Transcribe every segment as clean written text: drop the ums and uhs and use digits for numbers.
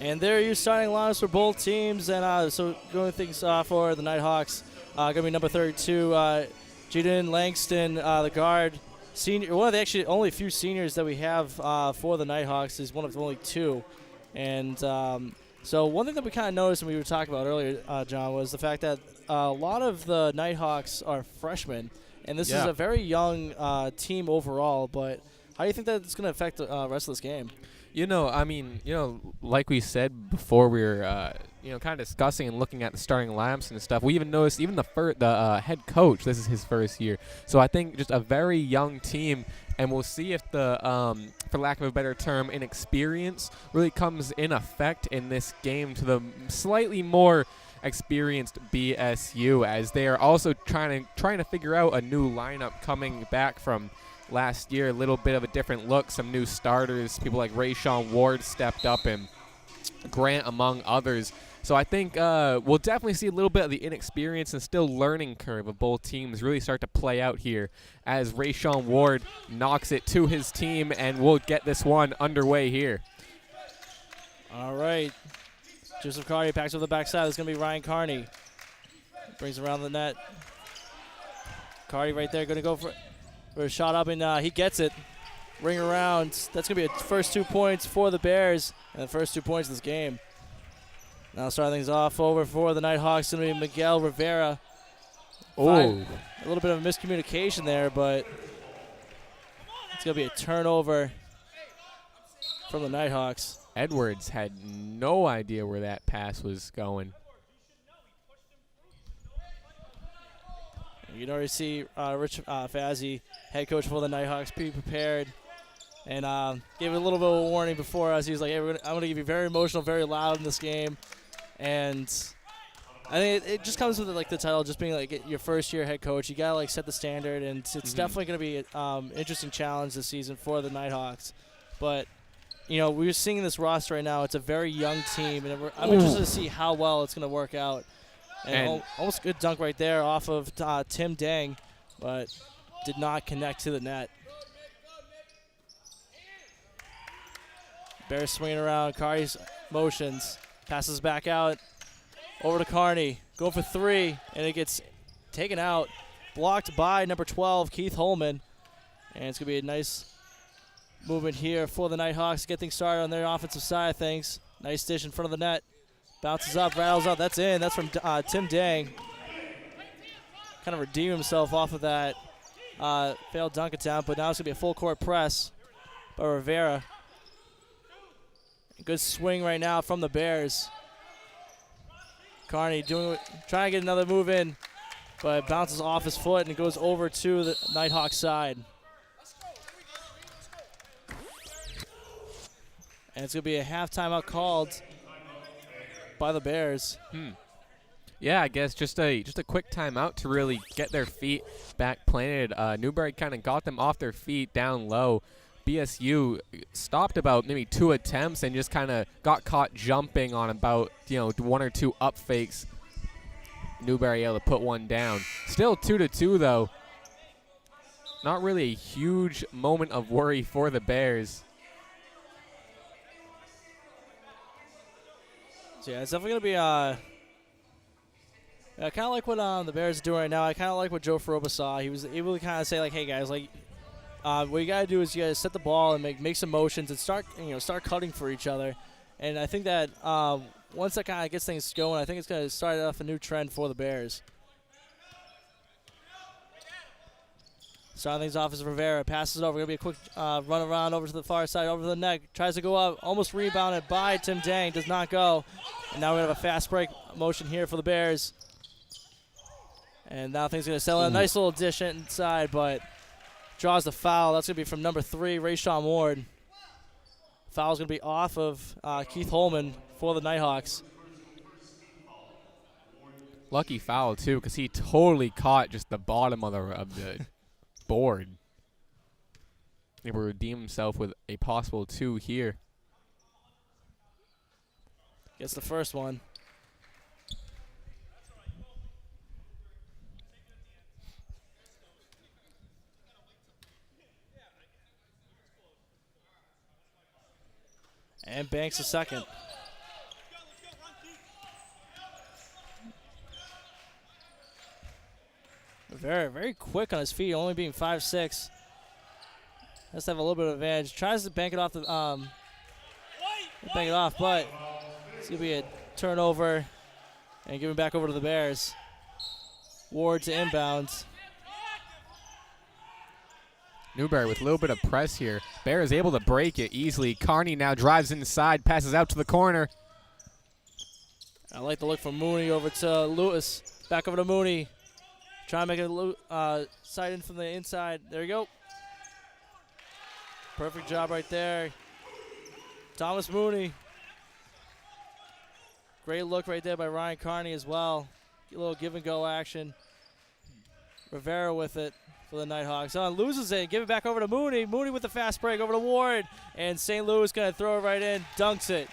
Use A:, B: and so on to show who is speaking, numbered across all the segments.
A: And there are your starting lineups for both teams. And so going things for the Nighthawks, going to be number 32, Jaden Langston, the guard. Senior, one of the actually only few seniors that we have for the Nighthawks is one of only two. And so one thing that we kind of noticed and we were talking about earlier, John, was the fact that a lot of the Nighthawks are freshmen. And this is a very young team overall. But how do you think that it's going to affect the rest of this game?
B: Like we said before, we were, kind of discussing and looking at the starting lineups and stuff. We even noticed even the head coach. This is his first year, so I think just a very young team, and we'll see if the, for lack of a better term, inexperience really comes in effect in this game to the slightly more experienced BSU, as they are also trying to figure out a new lineup coming back from last year. A little bit of a different look, some new starters, people like Rayshawn Ward stepped up and Grant among others. So I think we'll definitely see a little bit of the inexperience and still learning curve of both teams really start to play out here as Rayshawn Ward knocks it to his team, and we'll get this one underway here.
A: All right. Joseph Carney packs over the backside. It's going to be Ryan Carney. Brings around the net. Carney right there going to go for a shot up, and he gets it. Ring around. That's going to be the first 2 points for the Bears, and the first 2 points of this game. Now starting things off over for the Nighthawks, going to be Miguel Rivera.
B: Oh.
A: A little bit of a miscommunication there, but it's going to be a turnover from the Nighthawks.
B: Edwards had no idea where that pass was going.
A: You can already see Rich Fazzi, head coach for the Nighthawks, be prepared, and gave a little bit of a warning before us. He was like, "Hey, I'm going to give you very emotional, very loud in this game," and I think it just comes with like the title, just being like your first year head coach. You gotta like set the standard, and it's definitely going to be an interesting challenge this season for the Nighthawks. But we're seeing this roster right now. It's a very young team, and I'm interested to see how well it's going to work out. And almost good dunk right there off of Tim Dang, but did not connect to the net. Bears swinging around. Carney's motions. Passes back out. Over to Carney. Going for three, and it gets taken out. Blocked by number 12, Keith Holman. And it's going to be a nice movement here for the Nighthawks to get things started on their offensive side of things. Nice dish in front of the net. Bounces up, rattles up. That's in. That's from Tim Dang. Kind of redeemed himself off of that failed dunk attempt, but now it's going to be a full court press by Rivera. Good swing right now from the Bears. Carney trying to get another move in, but it bounces off his foot and it goes over to the Nighthawks side. And it's going to be a half timeout called by the Bears.
B: Yeah, I guess just a quick timeout to really get their feet back planted. Newbury kind of got them off their feet down low. BSU stopped about maybe 2 attempts and just kind of got caught jumping on about 1 or 2 up fakes. Newbury able to put one down. Still 2-2 though. Not really a huge moment of worry for the Bears.
A: So yeah, it's definitely going to be kind of like what the Bears are doing right now. I kind of like what Joe Foroba saw. He was able to kind of say, like, hey, guys, like, what you got to do is you got to set the ball and make some motions and start cutting for each other. And I think that once that kind of gets things going, I think it's going to start off a new trend for the Bears. Starting things off is Rivera. Passes it over. Going to be a quick run around over to the far side, over the neck. Tries to go up. Almost rebounded by Tim Dang. Does not go. And now we have a fast break motion here for the Bears. And now things are going to settle. A nice little dish inside, but draws the foul. That's going to be from number 3, Rayshawn Ward. Foul's going to be off of Keith Holman for the Nighthawks.
B: Lucky foul, too, because he totally caught just the bottom of the board. He will redeem himself with a possible 2 here.
A: Gets the first one. And banks a second. Very, very quick on his feet, only being 5'6". Has to have a little bit of advantage. Tries to bank it off but it's gonna be a turnover and give it back over to the Bears. Ward to inbounds.
B: Newbury with a little bit of press here. Bear is able to break it easily. Carney now drives inside, passes out to the corner.
A: I like the look from Mooney over to Lewis. Back over to Mooney. Trying to make it side in from the inside. There you go. Perfect job right there. Thomas Mooney. Great look right there by Ryan Carney as well. A little give and go action. Rivera with it for the Nighthawks. Loses it. Give it back over to Mooney. Mooney with the fast break over to Ward. And St. Louis going to throw it right in. Dunks it.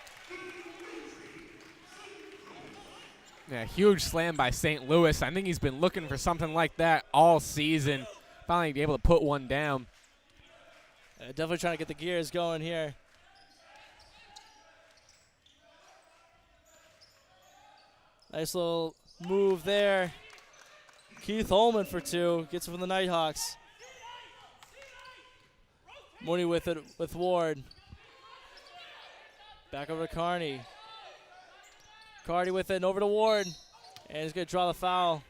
B: Yeah, huge slam by St. Louis. I think he's been looking for something like that all season. Finally able to put one down.
A: Definitely trying to get the gears going here. Nice little move there. Keith Holman for two. Gets it from the Nighthawks. Mooney with it with Ward. Back over to Carney. Carney with it and over to Ward. And he's going to draw the foul.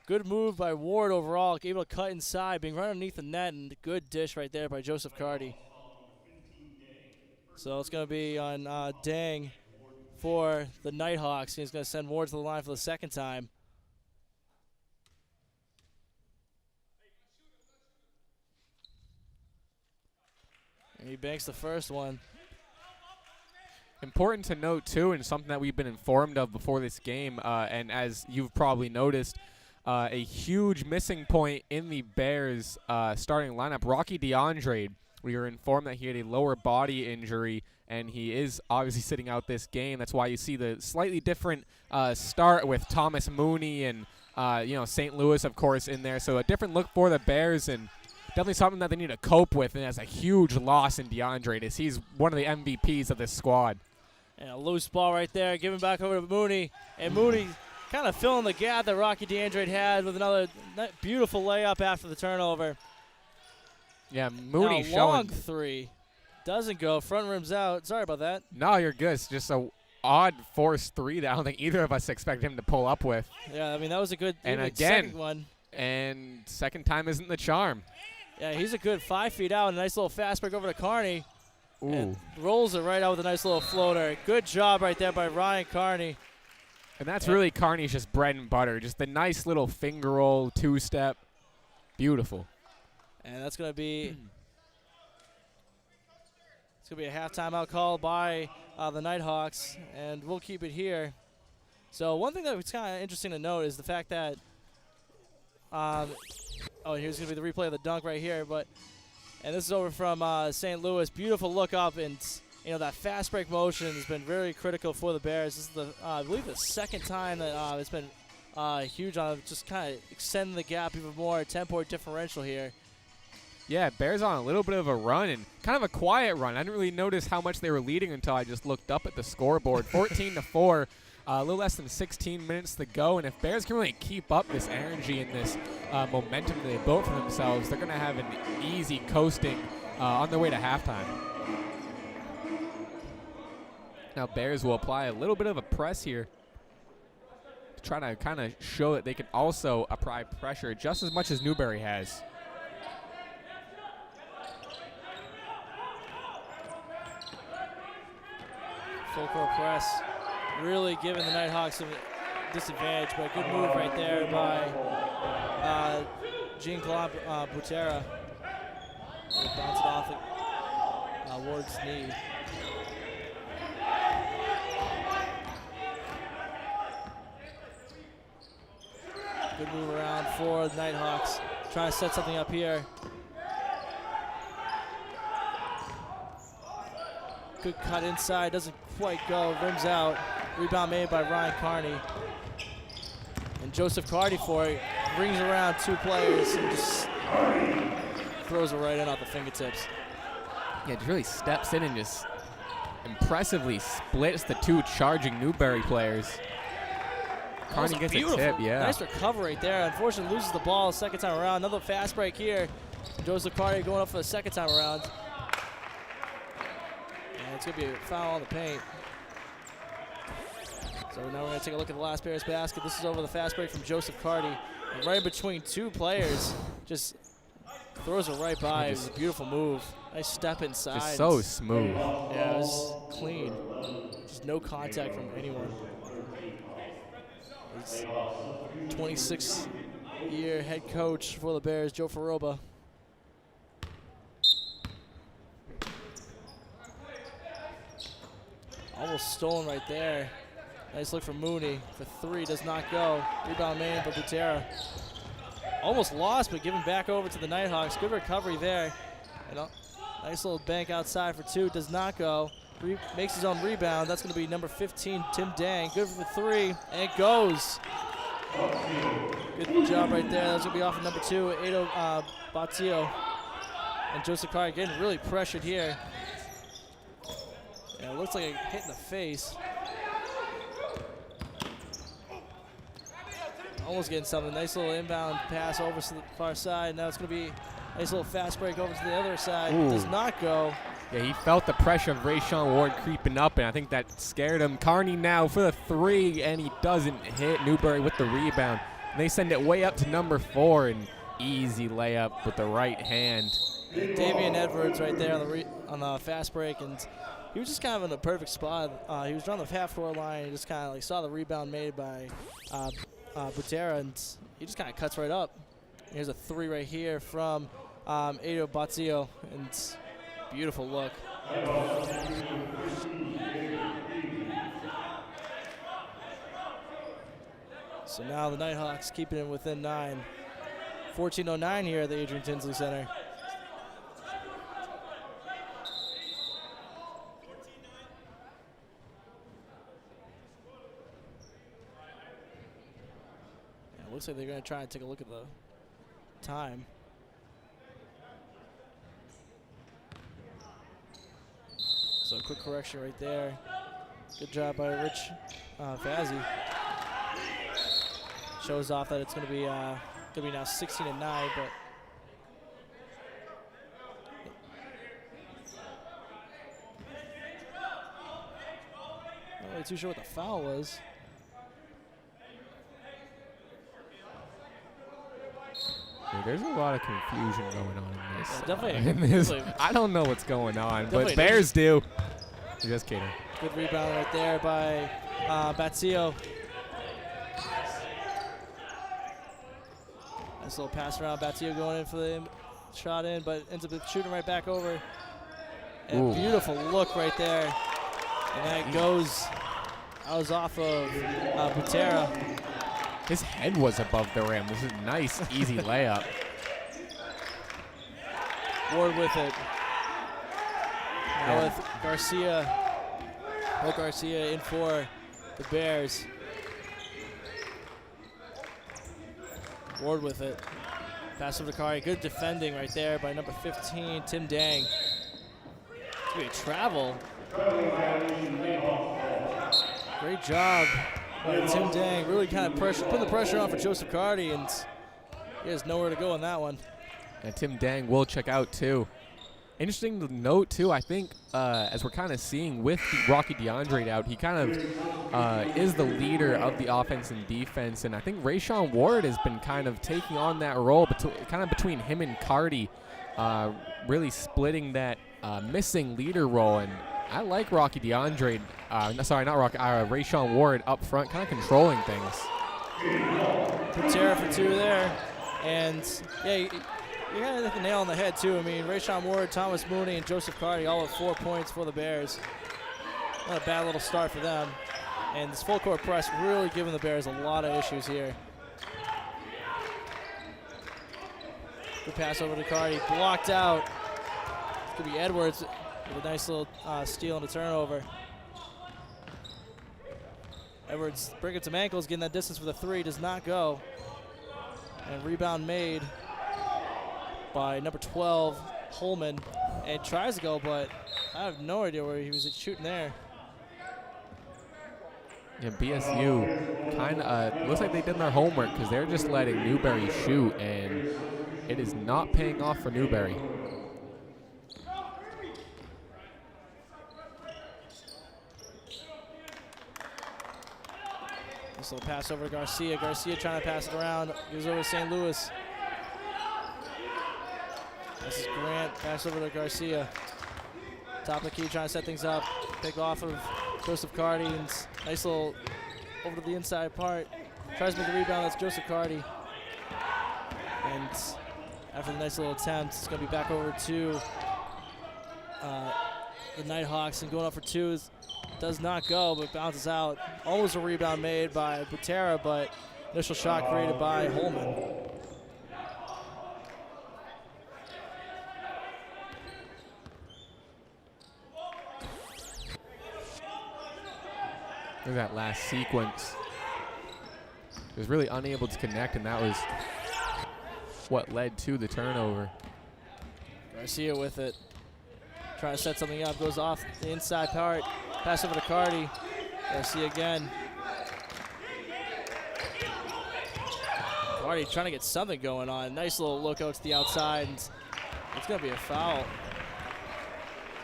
A: Good move by Ward overall. Able to cut inside, being right underneath the net, and good dish right there by Joseph Carty. So it's going to be on Dang for the Nighthawks. He's going to send Ward to the line for the second time. And he banks the first one.
B: Important to note, too, and something that we've been informed of before this game, and as you've probably noticed, a huge missing point in the Bears starting lineup. Rocky DeAndre, we were informed that he had a lower body injury, and he is obviously sitting out this game. That's why you see the slightly different start with Thomas Mooney and St. Louis, of course, in there. So a different look for the Bears, and definitely something that they need to cope with, and that's a huge loss in DeAndre, as he's one of the MVPs of this squad.
A: And a loose ball right there, giving back over to Mooney, and Mooney kind of filling the gap that Rocky DeAndre had with another beautiful layup after the turnover.
B: Yeah, Mooney
A: now, long three. Doesn't go. Front rim's out. Sorry about that.
B: No, you're good. It's just a odd forced three that I don't think either of us expected him to pull up with.
A: Yeah, I mean, that was a good
B: second
A: one.
B: And second time isn't the charm.
A: Yeah, he's a good 5 feet out. A nice little fast break over to Carney.
B: Ooh.
A: And rolls it right out with a nice little floater. Good job right there by Ryan Carney.
B: And that's really Carney's just bread and butter. Just the nice little finger roll, two-step. Beautiful.
A: And that's going to be a half timeout call by the Nighthawks, and we'll keep it here. So one thing that was kind of interesting to note is the fact that here's going to be the replay of the dunk right here, and this is over from St. Louis. Beautiful look up, and that fast break motion has been very critical for the Bears. This is I believe the second time that it's been huge on just kind of extending the gap even more. 10-point differential here.
B: Yeah, Bears on a little bit of a run, and kind of a quiet run. I didn't really notice how much they were leading until I just looked up at the scoreboard. 14-4, a little less than 16 minutes to go, and if Bears can really keep up this energy and this momentum that they built for themselves, they're going to have an easy coasting on their way to halftime. Now Bears will apply a little bit of a press here to try to kind of show that they can also apply pressure just as much as Newbury has.
A: Full court press, really giving the Nighthawks a disadvantage, but a good move right there by Jean-Claude Butera. Bounce it off at Ward's knee. Good move around for the Nighthawks. Trying to set something up here. Good cut inside, doesn't quite go, rims out. Rebound made by Ryan Carney. And Joseph Carty for it, brings around two players and just throws it right in off the fingertips.
B: Yeah, just really steps in and just impressively splits the two charging Newbury players. Carney gets a tip, yeah.
A: Nice recovery right there. Unfortunately, loses the ball second time around. Another fast break here. Joseph Carney going up for the second time around. And it's going to be a foul on the paint. So now we're going to take a look at the last Bears basket. This is over the fast break from Joseph Carty. And right between two players, just throws it right by. It was a beautiful move. Nice step inside.
B: Just so smooth.
A: Yeah, it was clean. Just no contact from anyone. He's 26-year head coach for the Bears, Joe Faroba. Almost stolen right there. Nice look from Mooney for three, does not go. Rebound made by Butera. Almost lost, but given back over to the Nighthawks. Good recovery there. And a nice little bank outside for two, does not go. Makes his own rebound. That's going to be number 15, Tim Dang. Good for three, and it goes. Good job right there. That's going to be off of number two, Edo Batio. And Joseph Carr getting really pressured here. Yeah, it looks like a hit in the face. Almost getting something. Nice little inbound pass over to the far side. Now it's going to be a nice little fast break over to the other side.
B: Ooh.
A: Does not go.
B: Yeah, he felt the pressure of Rayshawn Ward creeping up, and I think that scared him. Carney now for the three, and he doesn't hit. Newbury with the rebound. And they send it way up to number 4, and easy layup with the right hand.
A: Davian Edwards right there on the fast break, and he was just kind of in a perfect spot. He was on the half-court line. He just kind of like saw the rebound made by Butera, and he just kind of cuts right up. Here's a three right here from Edo Batio, and beautiful look. So now the Nighthawks keeping it within 9. 14:09 here at the Adrian Tinsley Center. Yeah, looks like they're going to try and take a look at the time. So quick correction right there. Good job by Rich Fazzi. Shows off that it's going to be now 16-9, but not really too sure what the foul was.
B: Yeah, there's a lot of confusion going on in this.
A: Yeah, definitely.
B: I don't know what's going on,
A: Definitely
B: but Bears do. Just kidding.
A: Good rebound right there by Batio. Nice little pass around. Batio going in for the shot in, but ends up shooting right back over. And beautiful look right there. And that goes. That was off of Butera.
B: His head was above the rim. This is a nice, easy layup.
A: Ward with it. Now with Garcia. Will Garcia in for the Bears. Ward with it. Pass over to Kari. Good defending right there by number 15, Tim Dang. It's going to be a travel. Great job by Tim Dang. Really kind of putting the pressure on for Joseph Carty, and he has nowhere to go on that one.
B: And Tim Dang will check out, too. Interesting to note, too, I think, as we're kind of seeing with Rocky DeAndre out, he kind of is the leader of the offense and defense. And I think Rayshawn Ward has been kind of taking on that role, kind of between him and Carty, really splitting that missing leader role. And I like Rocky DeAndre, sorry, not Rocky, Rayshawn Ward up front, kind of controlling things.
A: Butera for two there. And, yeah, you got hit the nail on the head, too. I mean, Rayshawn Ward, Thomas Mooney, and Joseph Carty all with 4 points for the Bears. Not a bad little start for them. And this full court press really giving the Bears a lot of issues here. Good pass over to Carty. Blocked out. It's going to be Edwards with a nice little steal and a turnover. Edwards breaking some ankles, getting that distance for the three. Does not go. And rebound made by number 12, Holman, and tries to go, but I have no idea where he was shooting there.
B: Yeah, BSU kind of looks like they did their homework because they're just letting Newbury shoot, and it is not paying off for Newbury.
A: This little pass over to Garcia. Garcia trying to pass it around. Gives over to St. Louis. This is Grant. Pass over to Garcia. Top of the key, trying to set things up. Pick off of Joseph Cardi. And nice little over to the inside part. Tries to make the rebound. That's Joseph Cardi. And after the nice little attempt, it's going to be back over to the Nighthawks. And going up for two does not go, but bounces out. Almost a rebound made by Butera, but initial shot created by Holman.
B: Look at that last sequence. He was really unable to connect, and that was what led to the turnover.
A: Garcia with it. Trying to set something up. Goes off the inside part. Pass over to Cardi. Garcia again. Cardi trying to get something going on. Nice little look out to the outside. And it's going to be a foul.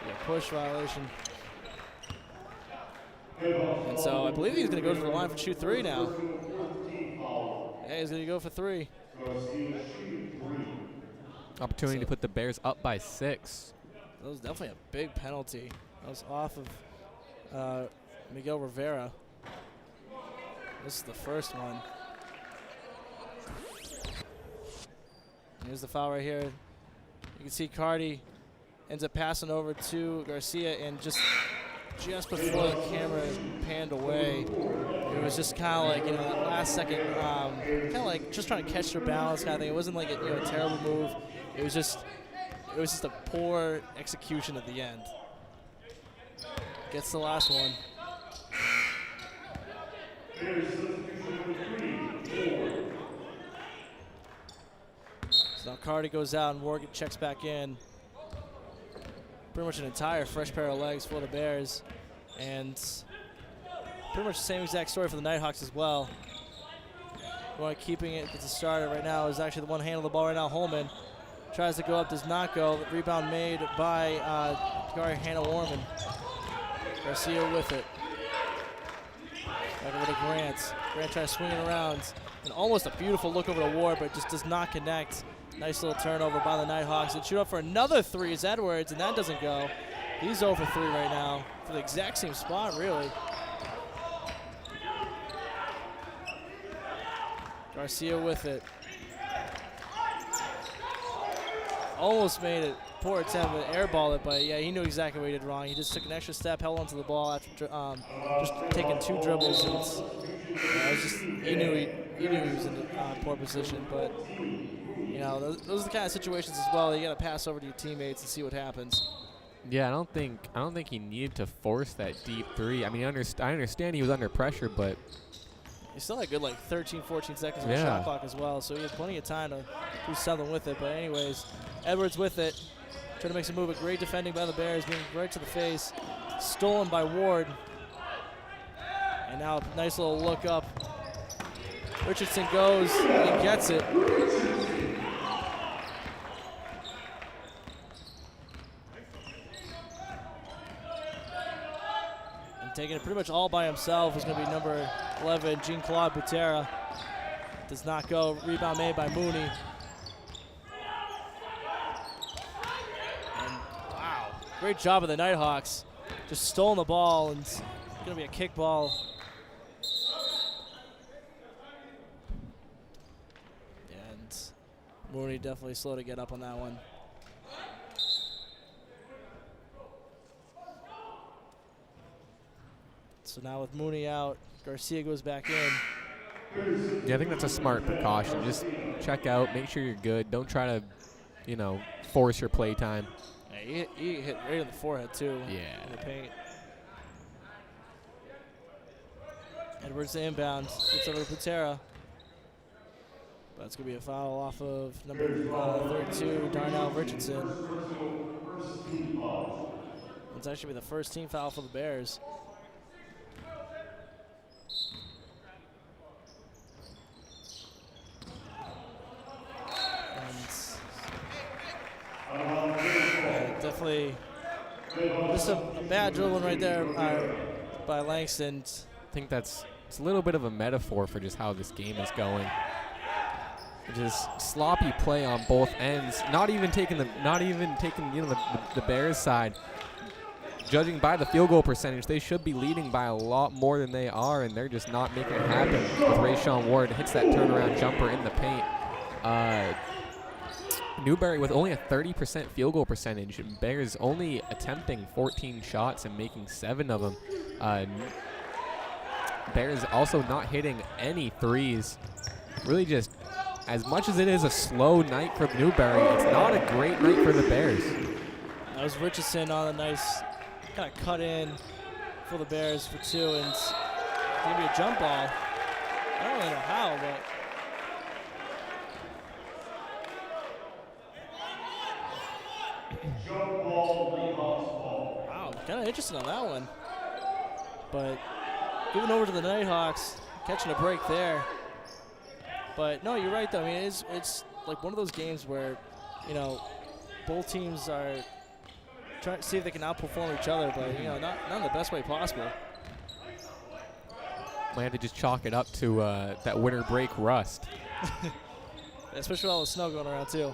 A: A push violation. And so I believe he's going to go to the line for shoot three now. Yeah, he's going to go for three.
B: Opportunity to put the Bears up by 6.
A: That was definitely a big penalty. That was off of Miguel Rivera. This is the first one. Here's the foul right here. You can see Cardi ends up passing over to Garcia, and just before the camera panned away, it was just kind of like, you know, that last second, kind of like just trying to catch their balance kind of thing. It wasn't like a terrible move. It was just a poor execution at the end. Gets the last one. So now Cardi goes out and Morgan checks back in. Pretty much an entire fresh pair of legs for the Bears. And pretty much the same exact story for the Nighthawks as well. One keeping it gets it started right now is actually the one handling the ball right now, Holman. Tries to go up, does not go. Rebound made by Hannah Warman. Garcia with it. Back over to Grant. Grant tries to swing it around. And almost a beautiful look over to Ward, but just does not connect. Nice little turnover by the Nighthawks. And shoot up for another three is Edwards, and that doesn't go. He's 0 for 3 right now for the exact same spot, really. Garcia with it. Almost made it. Poor attempt to airball it, but yeah, he knew exactly what he did wrong. He just took an extra step, held onto the ball after just taking 2 dribbles. And he knew he was in a poor position, but you know, those are the kind of situations as well. You got to pass over to your teammates and see what happens.
B: Yeah, I don't think he needed to force that deep 3. I mean, I understand he was under pressure, but
A: he still had good like 13, 14 seconds on the shot clock as well, so he had plenty of time to do something with it. But anyways, Edwards with it, trying to make some move. But great defending by the Bears, being right to the face, stolen by Ward. And now a nice little look up. Richardson goes and gets it. Taking it pretty much all by himself is going to be number 11, Jean-Claude Butera. Does not go. Rebound made by Mooney. And wow, great job of the Nighthawks. Just stolen the ball, and it's going to be a kick ball. And Mooney definitely slow to get up on that one. So now with Mooney out, Garcia goes back in.
B: Yeah, I think that's a smart precaution. Just check out, make sure you're good. Don't try to, you know, force your play time.
A: Yeah, he hit right in the forehead too.
B: Yeah.
A: In the paint. Edwards to inbound. Gets over to Butera. But it's going to be a foul off of number 32, Darnell Richardson. It's actually the first team foul for the Bears. definitely just a bad dribbling right there by Langston.
B: I think it's a little bit of a metaphor for just how this game is going. Just sloppy play on both ends. Not even taking the Bears side. Judging by the field goal percentage, they should be leading by a lot more than they are, and they're just not making it happen. With Rayshawn Ward hits that turnaround jumper in the paint. Newbury with only a 30% field goal percentage. Bears only attempting 14 shots and making 7 of them. Bears also not hitting any threes. Really just, as much as it is a slow night for Newbury, it's not a great night for the Bears.
A: That was Richardson on a nice kind of cut in for the Bears for 2, and it's going to be a jump ball. I don't really know how, but wow, kind of interesting on that one. But giving over to the Nighthawks, catching a break there. But no, you're right though. I mean, it's like one of those games where, you know, both teams are trying to see if they can outperform each other, but you know, not in the best way possible.
B: Might have to just chalk it up to that winter break rust.
A: Especially with all the snow going around too.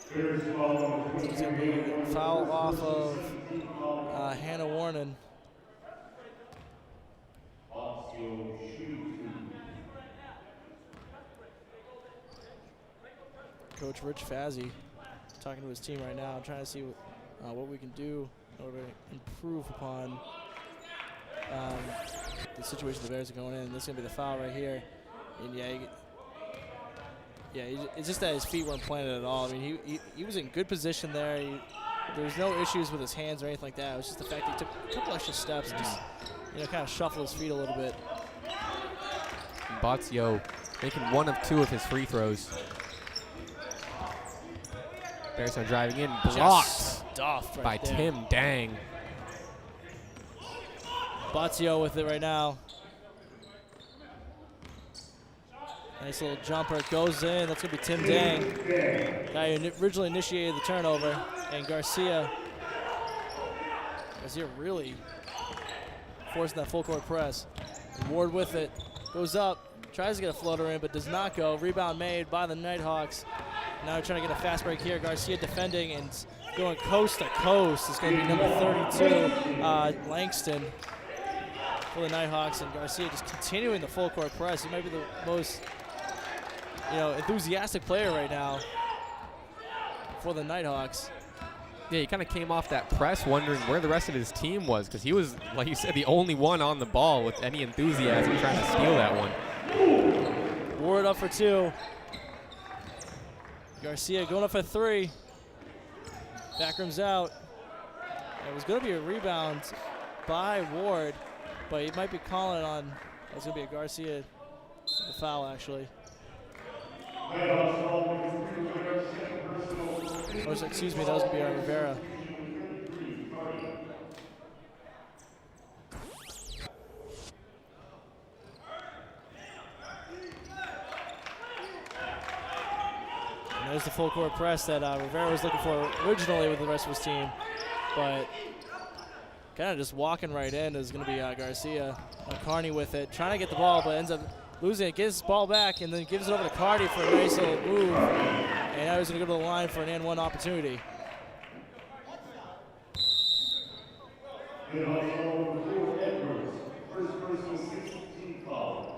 A: It's going to be a foul off of Hannah Warren. Coach Rich Fazzi talking to his team right now, trying to see what we can do in order to improve upon the situation the Bears are going in. This is going to be the foul right here. And it's just that his feet weren't planted at all. I mean, he was in good position there. There was no issues with his hands or anything like that. It was just the fact that he took a couple extra steps and just, you know, kind of shuffle his feet a little bit.
B: Bazio making 1 of 2 of his free throws. Bears are driving in, blocked
A: Stuffed right
B: by
A: there.
B: Tim Dang.
A: Bazio with it right now. Nice little jumper, goes in. That's going to be Tim Dang, guy who originally initiated the turnover. And Garcia really forcing that full court press. And Ward with it, goes up, tries to get a floater in, but does not go. Rebound made by the Nighthawks. Now they're trying to get a fast break here. Garcia defending and going coast to coast. It's going to be number 32, Langston, for the Nighthawks. And Garcia just continuing the full court press. He might be the most, you know, enthusiastic player right now for the Nighthawks.
B: Yeah, he kind of came off that press wondering where the rest of his team was, because he was, like you said, the only one on the ball with any enthusiasm trying to steal that one.
A: Ward up for 2. Garcia going up for 3. Backroom's out. It was going to be a rebound by Ward, but he might be calling on, it's going to be a Garcia foul, actually. Or, excuse me, that was going to be Rivera. And there's the full court press that Rivera was looking for originally with the rest of his team. But kind of just walking right in is going to be Garcia. Carney with it, trying to get the ball, but ends up losing it. Gets the ball back and then gives it over to Carney for a nice little move. And now he's going to go to the line for an and-one opportunity.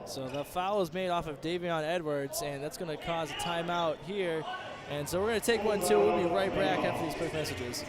A: So the foul is made off of Davion Edwards, and that's going to cause a timeout here. And so we're going to take one, too. We'll be right back after these quick messages.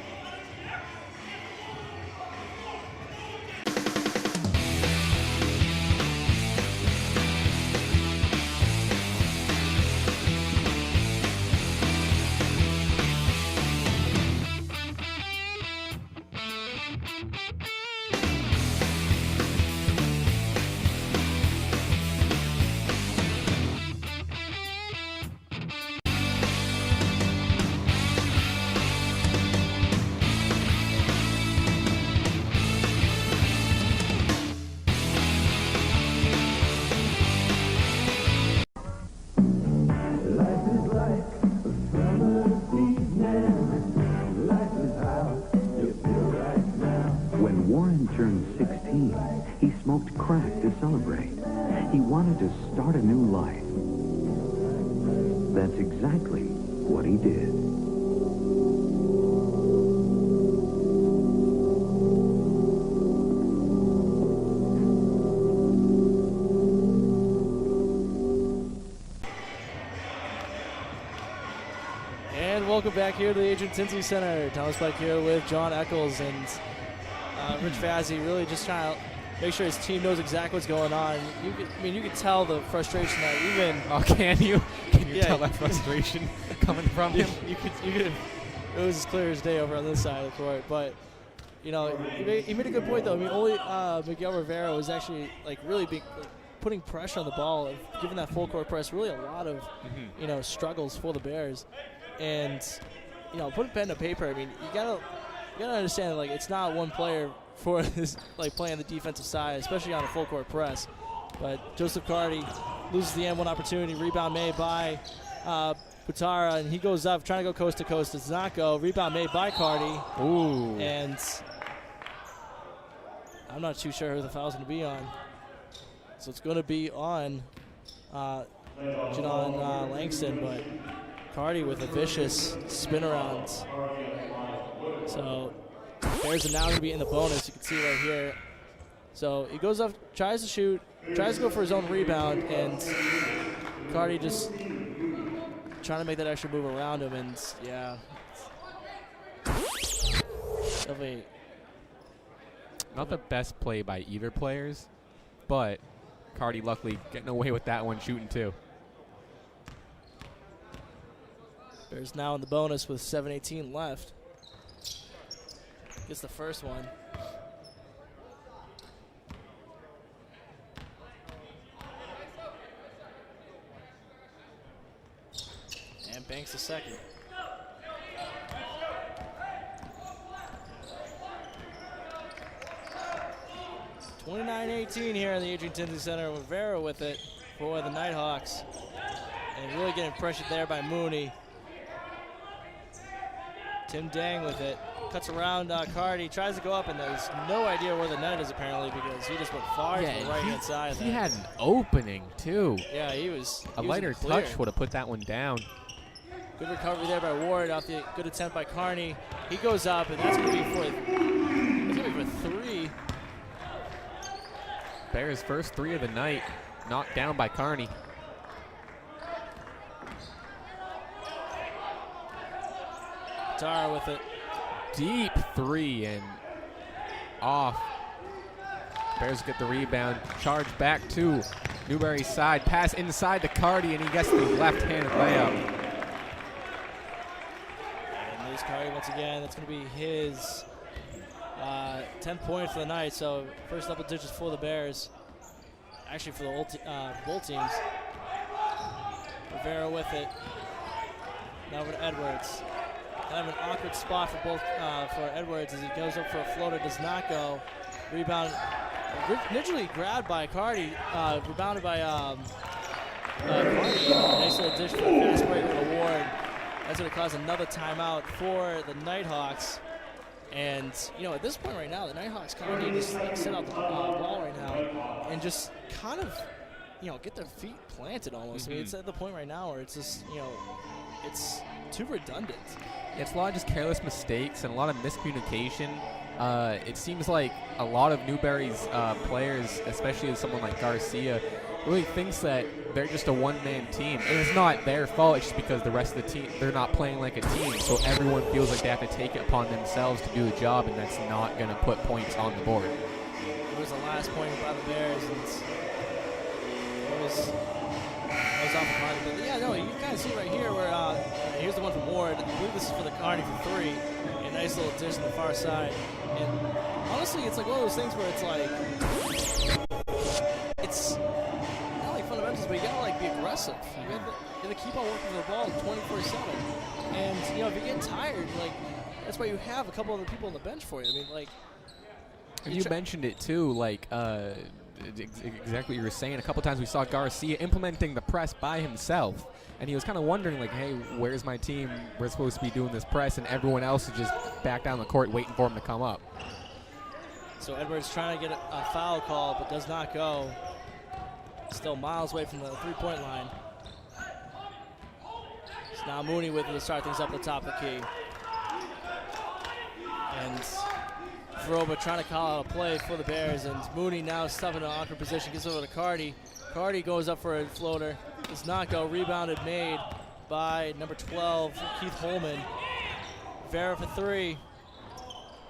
C: 18, he smoked crack to celebrate. He wanted to start a new life. That's exactly what he did.
A: And welcome back here to the Adrian Tinsley Center. Thomas Pike here with John Eccles and Rich Fazzi, really just trying to make sure his team knows exactly what's going on. You could tell the frustration that even.
B: Oh, can you tell that frustration coming from him?
A: You could. It was as clear as day over on this side of the court, but he made a good point though. I mean, only Miguel Rivera was actually really putting pressure on the ball, and giving that full court press. Really, a lot of struggles for the Bears, and put pen to paper. I mean, you gotta understand that it's not one player for this playing the defensive side, especially on a full court press. But Joseph Carty loses the M1 opportunity. Rebound made by Butara, and he goes up trying to go coast to coast. Does not go. Rebound made by Carty.
B: Ooh.
A: And I'm not too sure who the foul's going to be on. So it's going to be on Jadon Langston, but Carty with a vicious spin around. So Bears are now going to be in the bonus. You can see right here. So he goes up, tries to shoot, tries to go for his own rebound, and Carty just trying to make that extra move around him. And yeah, definitely
B: not the best play by either players, but Carty luckily getting away with that one, shooting too.
A: Bears now in the bonus with 7:18 left. Gets the first one. And banks the second. (29-18) here in the Adrian Tinsley Center. Rivera with it for the Nighthawks. And really getting pressured there by Mooney. Tim Dang with it. Cuts around Carty, tries to go up, and there's no idea where the net is apparently because he just went far to the right-hand side.
B: He had an opening, too.
A: Yeah, he was.
B: A lighter touch would have put that one down.
A: Good recovery there by Ward off the good attempt by Carney. He goes up, and that's going to be for three.
B: Bears' first three of the night, knocked down by Carney.
A: Tara with it.
B: Deep three and off. Bears get the rebound. Charge back to Newbury's side. Pass inside to Carty, and he gets the left-handed layup.
A: And there's Carty once again. That's going to be his 10th point for the night. So first double digits for the Bears. Actually for the both teams. Rivera with it. Now over to Edwards. Kind of an awkward spot for both for Edwards as he goes up for a floater, does not go. Rebound, initially grabbed by Carty, rebounded by Carty. Nice little dish for a fast break with a Ward. That's going to cause another timeout for the Nighthawks. And at this point right now, the Nighthawks kind of need to set out the ball right now and just kind of get their feet planted almost. I mean, it's at the point right now where it's just it's too redundant.
B: It's a lot of just careless mistakes and a lot of miscommunication. It seems like a lot of Newbury's players, especially someone like Garcia, really thinks that they're just a one-man team. And it's not their fault. It's just because the rest of the team, they're not playing like a team. So everyone feels like they have to take it upon themselves to do the job, and that's not going to put points on the board.
A: It was the last point by the Bears, and it was off the mark. But yeah, no, you can kind of see right here where here's the one from Ward. I believe this is for the Carney for three. A nice little dish on the far side. And honestly, it's like one of those things where it's not like fundamentals, but you gotta be aggressive. You gotta keep on working the ball 24/7. And if you get tired, that's why you have a couple other people on the bench for you. I mean,
B: you mentioned it too, exactly what you were saying. A couple times we saw Garcia implementing the press by himself, and he was kind of wondering, hey, where's my team? We're supposed to be doing this press, and everyone else is just back down the court waiting for him to come up.
A: So Edwards trying to get a foul call, but does not go. Still miles away from the three-point line. So now Mooney with it to start things up at the top of the key. And Veroba trying to call out a play for the Bears, and Mooney now stuck in an awkward position, gets over to Cardi. Cardi goes up for a floater, does not go, rebounded made by number 12, Keith Holman. Vera for three,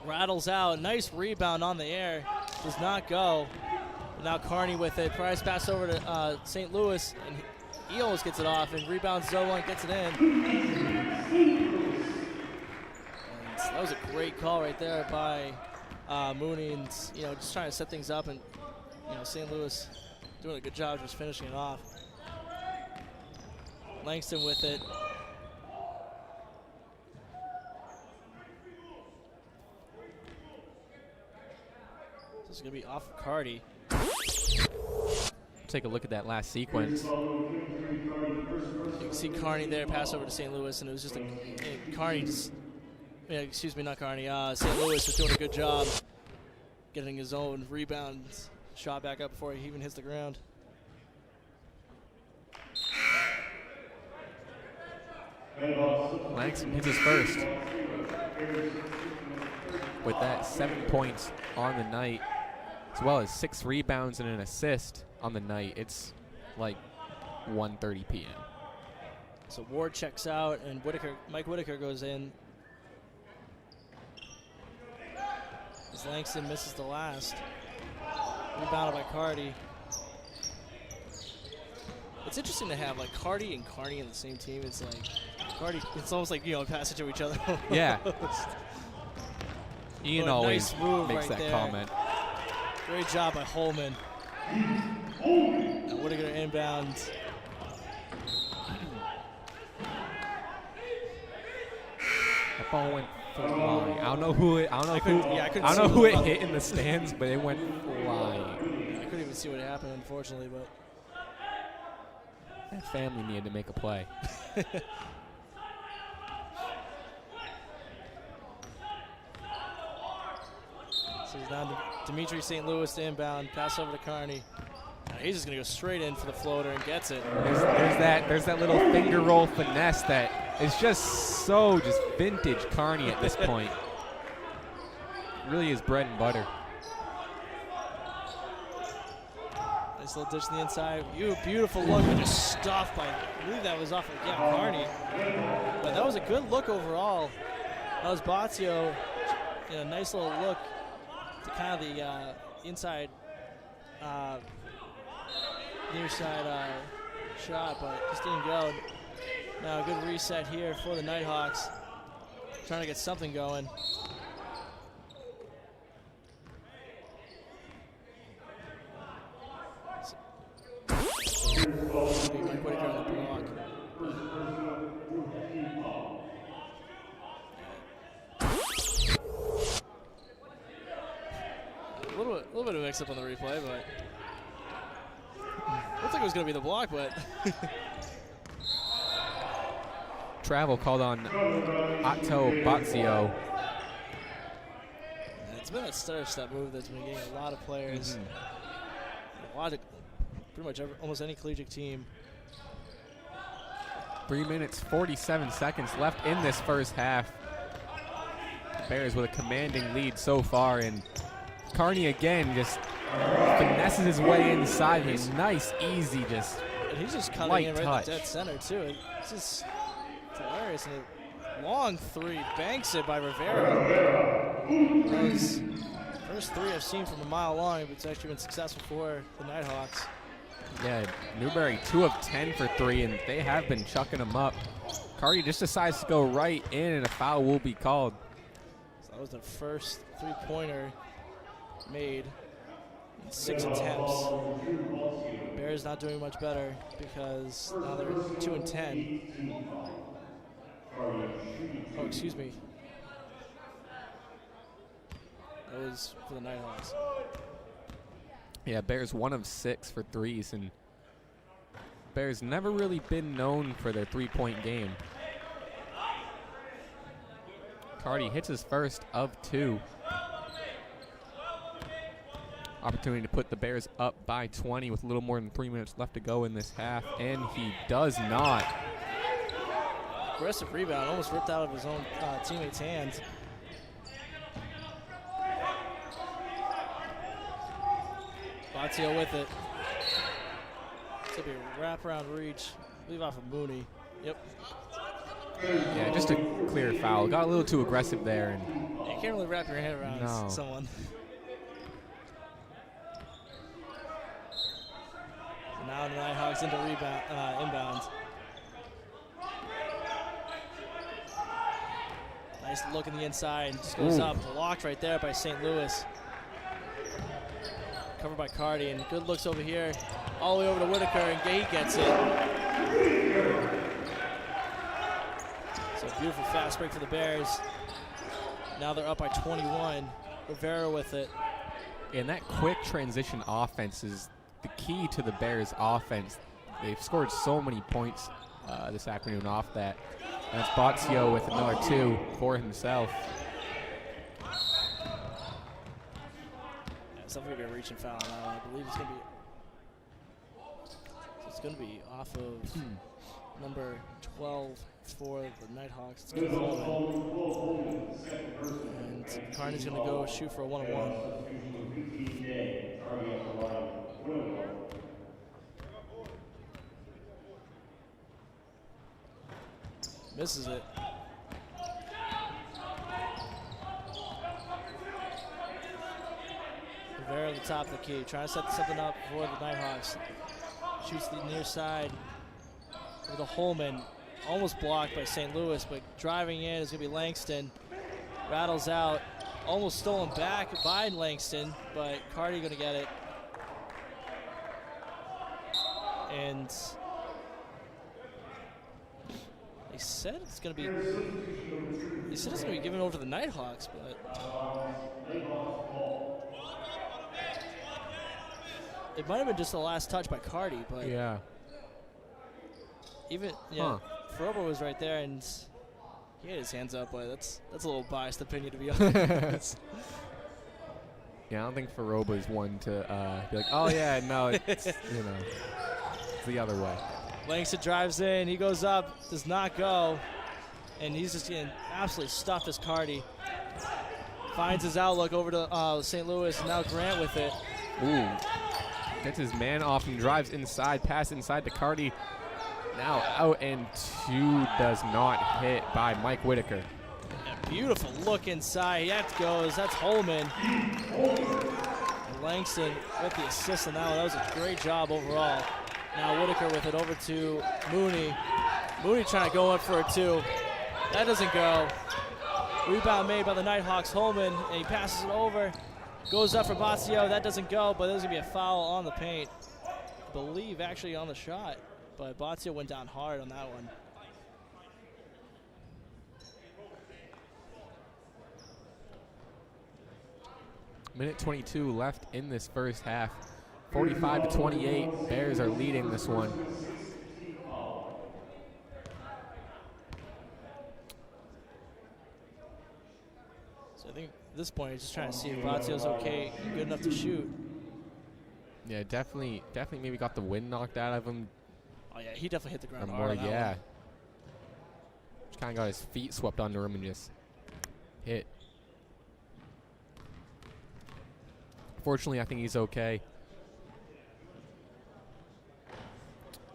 A: rattles out, nice rebound on the air, does not go. And now Carney with it, Price pass over to St. Louis, and he almost gets it off, and rebounds Zolan, gets it in. That was a great call right there by Mooney, and just trying to set things up, and St. Louis doing a good job just finishing it off. Langston with it. This is going to be off of Cardi.
B: Take a look at that last sequence.
A: You can see Carney there pass over to St. Louis, and it was just Carney just. Yeah, excuse me, not Carney. St. Louis was doing a good job getting his own rebound shot back up before he even hits the ground.
B: Langston hits his first. With that, 7 points on the night, as well as 6 rebounds and an assist on the night. It's like 1:30 p.m.
A: So Ward checks out, and Mike Whitaker goes in. As Langston misses the last. Rebounded by Cardi. It's interesting to have like Cardi and Carney in the same team. It's like Cardi, it's almost like pass it to each other.
B: Yeah. Ian always
A: nice
B: makes
A: right
B: that
A: there.
B: comment.
A: Great job by Holman. And Whitaker inbound.
B: That ball went flying. I don't know who it. I don't know
A: I couldn't
B: who it hit in the stands, but it went flying.
A: I couldn't even see what happened, unfortunately, but
B: that family needed to make a play.
A: So he's down to Dimitri St. Louis to inbound, pass over to Carney. Now he's just gonna go straight in for the floater and gets it.
B: There's that little finger roll finesse that is just vintage Carney at this point. Really is bread and butter.
A: Nice little dish to the inside. Beautiful look, but just stuffed by, I believe that was off of Carney. But that was a good look overall. That was Bazio. Nice little look to kind of the inside, near side shot, but just didn't go. Now a good reset here for the Nighthawks. Trying to get something going. Mike Whitaker on the block. A little bit of mix up on the replay, but I don't think it was going to be the block, but
B: Travel called on Otto Bazio.
A: It's been a stutter-step move that's been getting a lot of players. Pretty much almost any collegiate team.
B: 3 minutes, 47 seconds left in this first half. Bears with a commanding lead so far, and Carney again just finesses his way inside. He's nice, easy,
A: and he's just cutting
B: light
A: in right
B: touch.
A: at dead center too. It's hilarious. And a long three, banks it by Rivera. Those first three I've seen from a mile long, but it's actually been successful for the Nighthawks.
B: Yeah, Newbury 2 of 10 for 3, and they have been chucking them up. Cardi just decides to go right in, and a foul will be called.
A: So that was the first three-pointer made in 6 attempts. Bears not doing much better because now they're 2 and 10. Oh, excuse me. That was for the Nighthawks.
B: Yeah, Bears 1 of 6 for threes, and Bears never really been known for their three-point game. Cardi hits his first of 2. Opportunity to put the Bears up by 20 with a little more than 3 minutes left to go in this half, and he does not.
A: Aggressive rebound, almost ripped out of his own teammate's hands. Bazio with it. It's going to be a wraparound reach. Leave off of Mooney. Yep.
B: Yeah, just a clear foul. Got a little too aggressive there. And
A: you can't really wrap your head around someone. So now the Nighthawks into inbounds. Nice look in the inside. Just goes up. Blocked right there by St. Louis. Covered by Cardi, and good looks over here. All the way over to Whitaker, and Gay gets it. So beautiful fast break for the Bears. Now they're up by 21. Rivera with it.
B: And that quick transition offense is the key to the Bears' offense. They've scored so many points this afternoon off that. That's Bazio with another 2 for himself.
A: It's definitely going to be a reaching foul now. I believe it's going to be. So it's going to be off of number 12 for the Nighthawks. It's going to fall in. And Carney's going to go shoot for a 1-on-1. Misses it. Rivera at the top of the key, trying to set something up for the Nighthawks. Shoots the near side with a Holman, almost blocked by St. Louis, but driving in is going to be Langston. Rattles out, almost stolen back by Langston, but Cardi going to get it. And they said it's going to be. They said it's going to be given over to the Nighthawks, but. It might have been just the last touch by Cardi, but
B: yeah.
A: Even Ferber was right there and he had his hands up, but that's a little biased opinion to be honest.
B: Yeah, I don't think Faroba is one to be like, oh yeah, no, it's it's the other way.
A: Langston drives in, he goes up, does not go, and he's just getting absolutely stuffed as Cardi. Finds his outlook over to St. Louis, and now Grant with it.
B: Ooh. Gets his man off and drives inside, pass inside to Cardi. Now out and 2 does not hit by Mike Whitaker.
A: A beautiful look inside. That goes. That's Holman. And Langston with the assist on that one. That was a great job overall. Now Whitaker with it over to Mooney. Mooney trying to go in for a 2. That doesn't go. Rebound made by the Nighthawks. Holman, and he passes it over. Goes up for Bazio. That doesn't go, but there's going to be a foul on the paint. I believe actually on the shot, but Bazio went down hard on that one.
B: Minute 22 left in this first half. 45-28. Bears are leading this one.
A: So I think at this point, he's just trying to see if Bazio's okay, good enough to shoot.
B: Yeah, definitely maybe got the wind knocked out of him.
A: Oh yeah, he definitely hit the ground
B: Or
A: hard
B: more,
A: on that
B: yeah.
A: one.
B: Just kind of got his feet swept under him and just hit. Fortunately, I think he's okay.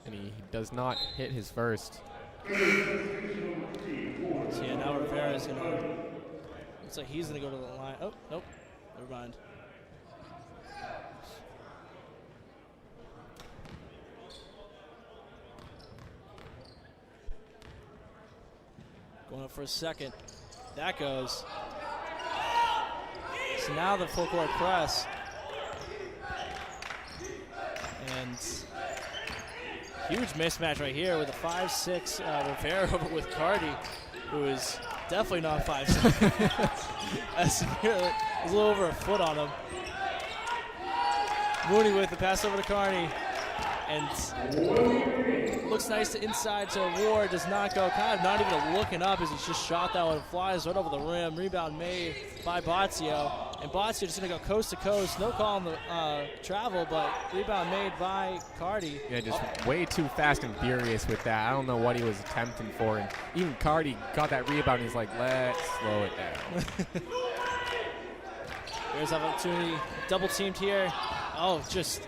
B: And he does not hit his first.
A: So yeah, now Rivera's going to... Looks like he's going to go to the line. Oh, nope. Never mind. Going up for a second. That goes. So now the full court press. And huge mismatch right here with a 5'6" Rivera with Cardi, who is definitely not 5'6". There's a little over a foot on him. Mooney with the pass over to Carney. And looks nice to inside to Ward, does not go. Kind of not even looking up as he just shot that one. Flies right over the rim. Rebound made by Bazio. And Botzio just going to go coast to coast. No call on the travel, but rebound made by Cardi.
B: Yeah, just way too fast and furious with that. I don't know what he was attempting for. And even Cardi got that rebound. And he's like, let's slow it down.
A: There's opportunity. Double teamed here. Oh, just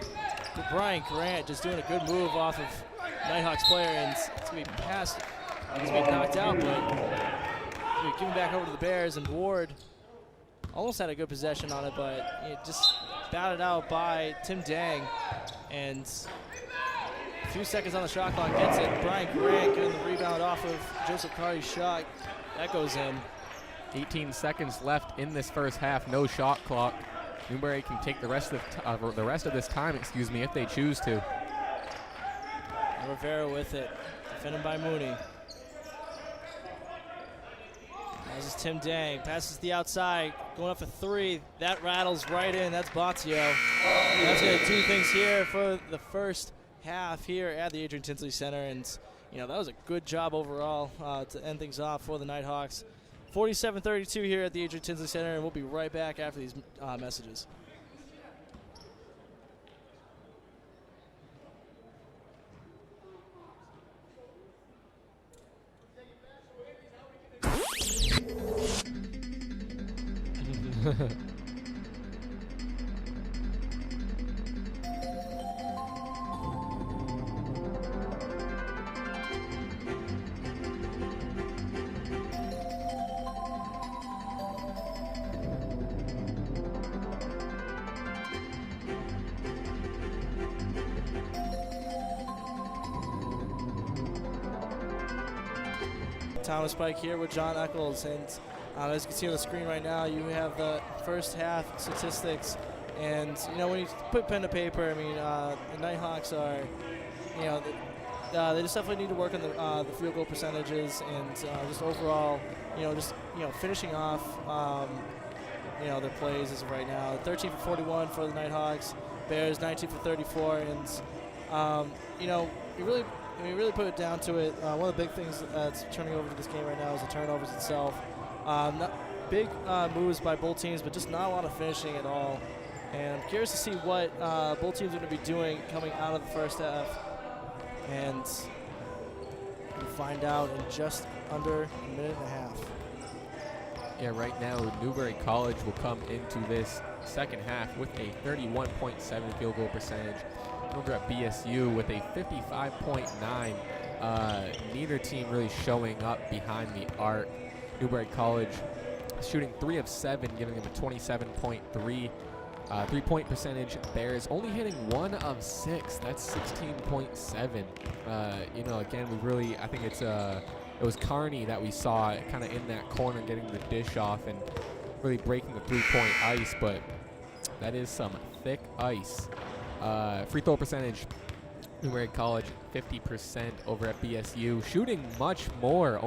A: Brian Grant just doing a good move off of Nighthawks player. And it's going to be passed. He's being knocked out, but giving back over to the Bears. And Ward almost had a good possession on it, but it just batted out by Tim Dang. And a few seconds on the shot clock gets it. Brian Grant getting the rebound off of Joseph Cardi's shot. That goes in.
B: 18 seconds left in this first half. No shot clock. Newbury can take the rest of this time, if they choose to.
A: Rivera with it, defended by Mooney. This is Tim Dang, passes the outside, going up for three. That rattles right in. That's Botzio. That's going to do things here for the first half here at the Adrian Tinsley Center. And, that was a good job overall to end things off for the Nighthawks. 47-32 here at the Adrian Tinsley Center, and we'll be right back after these messages. Thomas Pike here with John Eccles, and as you can see on the screen right now, you have the first half statistics. And when you put pen to paper, the Nighthawks are, they just definitely need to work on the field goal percentages and just overall, finishing off, their plays as of right now. 13 for 41 for the Nighthawks. Bears 19 for 34, and we really put it down to it. One of the big things that's turning over to this game right now is the turnovers itself. Not big moves by both teams, but just not a lot of finishing at all. And I'm curious to see what both teams are going to be doing coming out of the first half. And we'll find out in just under a minute and a half.
B: Yeah, right now Newbury College will come into this second half with a 31.7 field goal percentage. Over at BSU with a 55.9. Neither team really showing up behind the arc. Newbury College shooting 3 of 7, giving them a 27.3 3-point percentage. Bears only hitting 1 of 6. That's 16.7. Again, I think it was Carney that we saw kind of in that corner getting the dish off and really breaking the 3-point ice, but that is some thick ice. Free throw percentage, Newbury College 50% over at BSU. Shooting much more.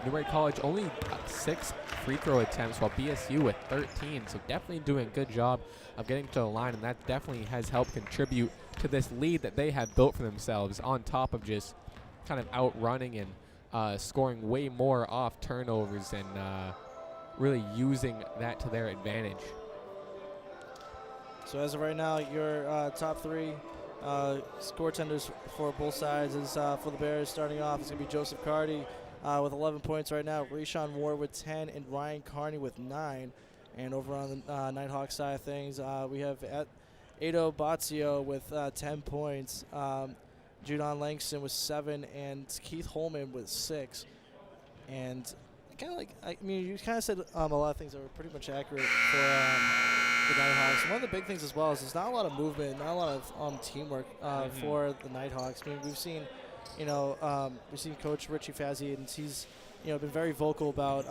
B: Newbury College only 6 free throw attempts, while BSU with 13. So definitely doing a good job of getting to the line, and that definitely has helped contribute to this lead that they have built for themselves, on top of just kind of outrunning and scoring way more off turnovers and really using that to their advantage.
A: So as of right now, your top 3 score tenders for both sides is for the Bears. Starting off, it's going to be Joseph Cardi with 11 points right now, Rayshawn Ward with 10, and Ryan Carney with 9. And over on the Nighthawks side of things, we have Ado Botzio with 10 points, Judon Langston with 7, and Keith Holman with 6. And you kind of said a lot of things that were pretty much accurate for the Nighthawks. One of the big things as well is there's not a lot of movement, not a lot of teamwork for the Nighthawks. We've seen, Coach Richie Fazzi, and he's, been very vocal about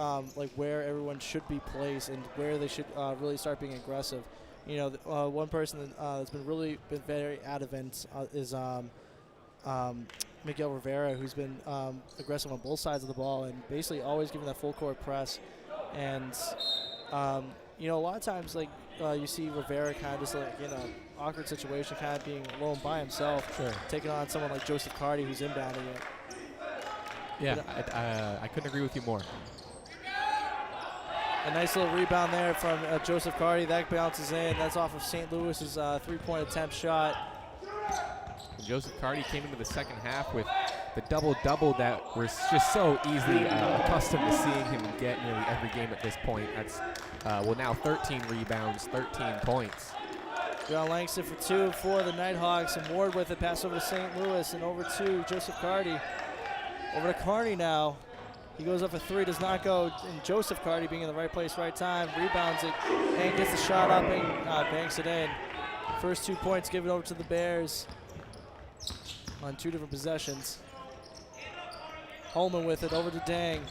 A: where everyone should be placed and where they should really start being aggressive. One person that's been very adamant is Miguel Rivera, who's been aggressive on both sides of the ball and basically always giving that full court press. And a lot of times you see Rivera kind of just awkward situation, kind of being alone by himself,
B: sure,
A: taking on someone like Joseph Cardi who's inbounding it.
B: Yeah, I couldn't agree with you more.
A: A nice little rebound there from Joseph Carty. That bounces in. That's off of St. Louis's three-point attempt shot.
B: Joseph Carty came into the second half with the double-double that we're just so easily accustomed to seeing him get nearly every game at this point. That's now 13 rebounds, 13 points.
A: John Langston for 2 for the Nighthawks, and Ward with it. Pass over to St. Louis and over to Joseph Carty. Over to Carney now. He goes up for 3, does not go. And Joseph Carty being in the right place, right time, rebounds it, and gets the shot up and banks it in. First 2 points given over to the Bears on 2 different possessions. Holman with it, over to Dang.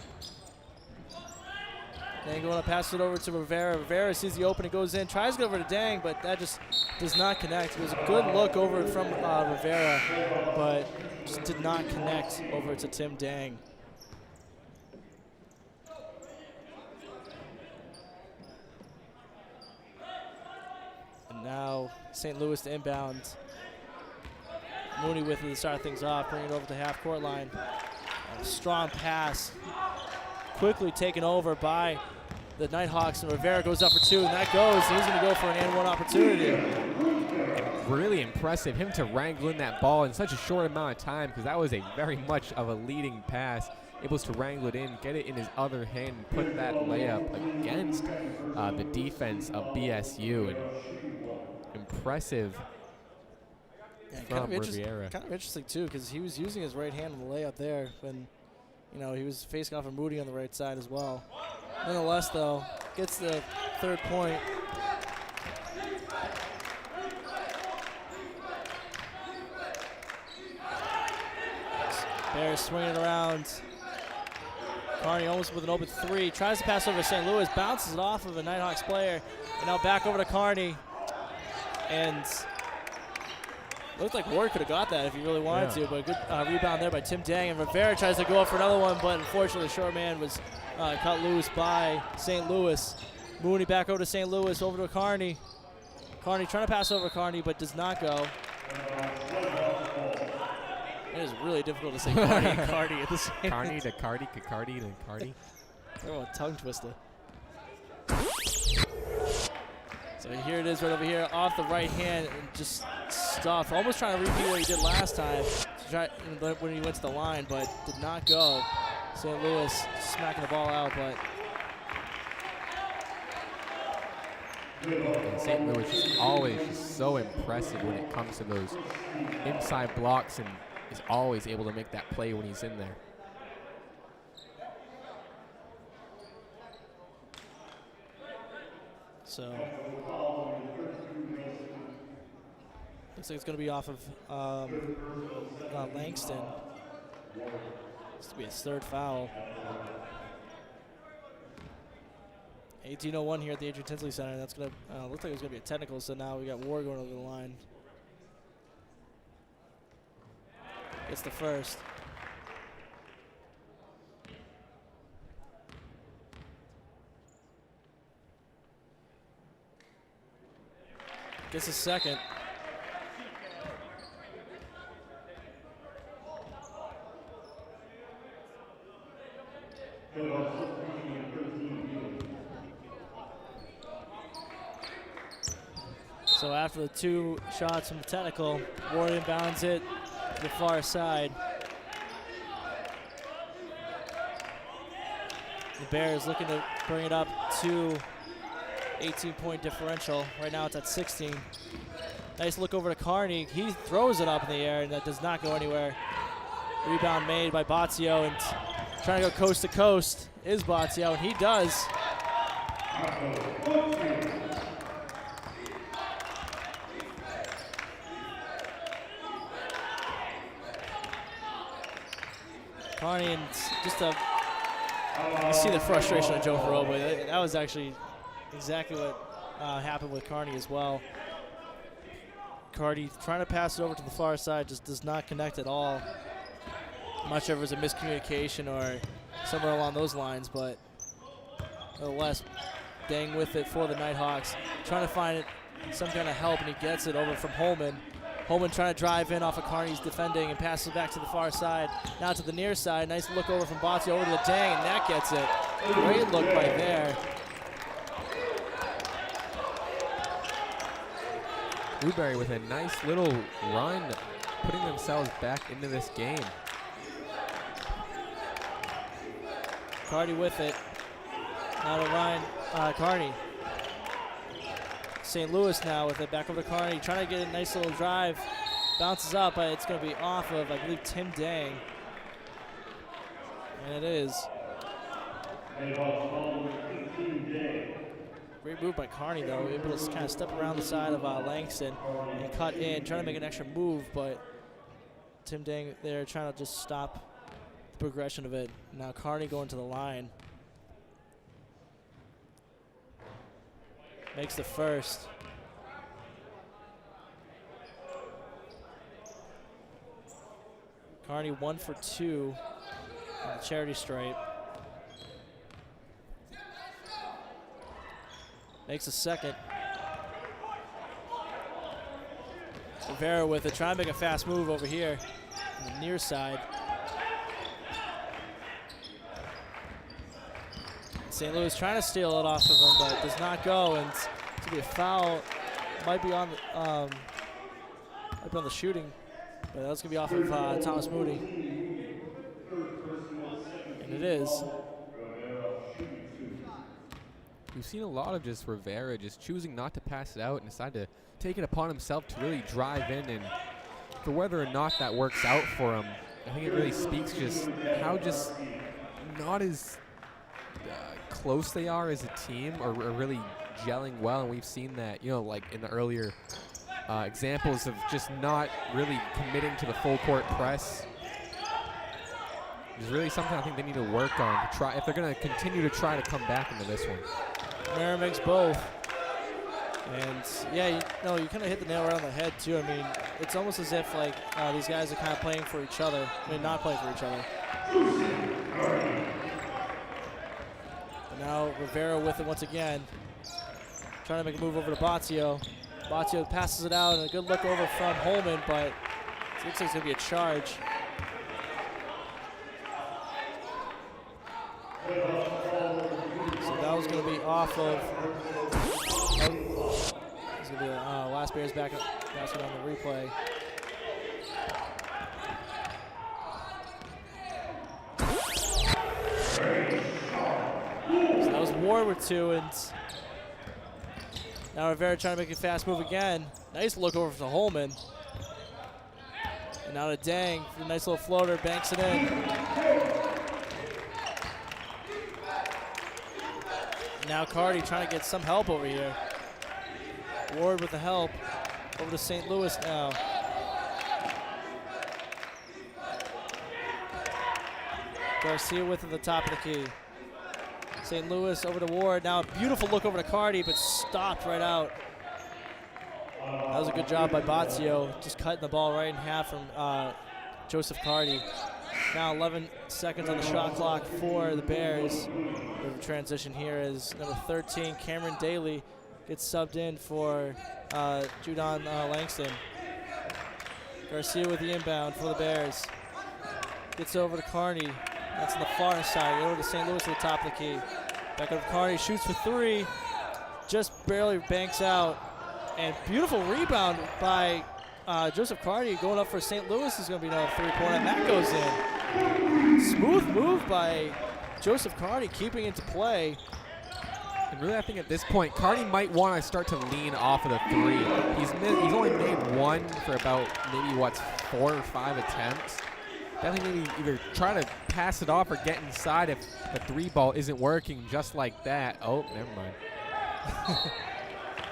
A: Dang going to pass it over to Rivera. Rivera sees the opening, goes in, tries to go over to Dang, but that just does not connect. It was a good look over from Rivera, but just did not connect over to Tim Dang. And now St. Louis to inbound. Mooney with it to start things off, bring it over to half-court line. A strong pass, quickly taken over by the Nighthawks, and Rivera goes up for 2, and that goes. He's going to go for an and 1 opportunity.
B: Really impressive, him to wrangle in that ball in such a short amount of time, because that was a very much of a leading pass. Able to wrangle it in, get it in his other hand, and put that layup against the defense of BSU. And impressive.
A: Yeah,
B: from Rivera.
A: Kind of interesting too, because he was using his right hand on the layup there when, he was facing off of Moody on the right side as well. Nonetheless, though, gets the 3rd point. Bears swinging around. Carney almost with an open 3. Tries to pass over to St. Louis, bounces it off of a Nighthawks player, and now back over to Carney. And looked like Ward could have got that if he really wanted to, but a good rebound there by Tim Dang. And Rivera tries to go up for another one, but unfortunately, short man was cut loose by St. Louis. Mooney back over to St. Louis, over to Carney. Carney trying to pass over Carney, but does not go. It is really difficult to say Carney and Carney at the same time.
B: Carney to Carty, Carty to Carty.
A: Oh, a tongue twister. So here it is right over here, off the right hand, and just stuff. Almost trying to repeat what he did last time when he went to the line, but did not go. St. Louis smacking the ball out, but
B: and St. Louis is always just so impressive when it comes to those inside blocks, and is always able to make that play when he's in there.
A: so looks like it's going to be off of Langston. This to be his 3rd foul. 18:01 here at the Adrian Tinsley Center. That's going to look like it's going to be a technical. So now we got Ward going over the line. Gets the first. Gets a second. So after the 2 shots from the technical, Ward inbounds it to the far side. The Bears looking to bring it up to 18-point differential. Right now it's at 16. Nice look over to Carney. He throws it up in the air, and that does not go anywhere. Rebound made by Bozzio, and trying to go coast to coast is Bozzio, and he does. Carney, and just you see the frustration of Joe Faroba. That was actually exactly what happened with Carney as well. Carney trying to pass it over to the far side, just does not connect at all. I'm not sure if it was a miscommunication or somewhere along those lines, but nonetheless, Dang with it for the Nighthawks. Trying to find some kind of help, and he gets it over from Holman. Holman trying to drive in off of Carney's defending and passes it back to the far side. Now to the near side. Nice look over from Bozzio over to the Dang, and that gets it. Great look right there.
B: Newbury with a nice little run, putting themselves back into this game.
A: Carney with it. Now to Ryan Carney. St. Louis now with it. Back over to Carney. Trying to get a nice little drive. Bounces up, but it's going to be off of, I believe, Tim Dang. And it is. Great move by Carney, though. Able to kind of step around the side of Langston and cut in. Trying to make an extra move, but Tim Dang there trying to just stop the progression of it. Now Carney going to the line. Makes the first. Carney 1 for 2 on the charity stripe. Makes a second. Rivera with it, trying to make a fast move over here on the near side. St. Louis trying to steal it off of him, but does not go, and it's going to be a foul. Might be on the shooting, but that's going to be off of Thomas Moody. And it is.
B: We've seen a lot of just Rivera just choosing not to pass it out and decide to take it upon himself to really drive in, and for whether or not that works out for him, I think it really speaks just how just not as close they are as a team, or really gelling well. And we've seen that, you know, like in the earlier examples of just not really committing to the full court press. It's really something I think they need to work on to try if they're going to continue to try to come back into this one.
A: Mara makes both. And yeah, you kind of hit the nail right on the head too. I mean, it's almost as if like these guys are kind of playing for each other. I mean, not playing for each other. But now Rivera with it once again. Trying to make a move over to Bazio. Bazio passes it out, and a good look over from Holman, but it looks like it's going to be a charge. So that was going to be off of. It's going to be last Bears basket on the replay. So that was Ward with 2, and now Rivera trying to make a fast move again. Nice look over to Holman. And now to Dang for a nice little floater, banks it in. Now Cardi trying to get some help over here. Ward with the help. Over to St. Louis now. Garcia with it at the top of the key. St. Louis over to Ward. Now a beautiful look over to Cardi, but stopped right out. That was a good job by Bazio, just cutting the ball right in half from Joseph Cardi. Now 11 seconds on the shot clock for the Bears. We have a transition here as number 13, Cameron Daly, gets subbed in for Judon Langston. Garcia with the inbound for the Bears. Gets over to Carney. That's on the far side. Over to St. Louis at the top of the key. Back over to Carney, shoots for 3. Just barely banks out. And beautiful rebound by Joseph Carney going up for St. Louis is going to be another 3-pointer, and that goes in. Smooth move by Joseph Carney, keeping it to play.
B: And really, I think at this point, Carney might want to start to lean off of the 3. He's only made 1 for about maybe 4 or 5 attempts. Definitely maybe either try to pass it off or get inside if the 3 ball isn't working just like that. Oh, never mind.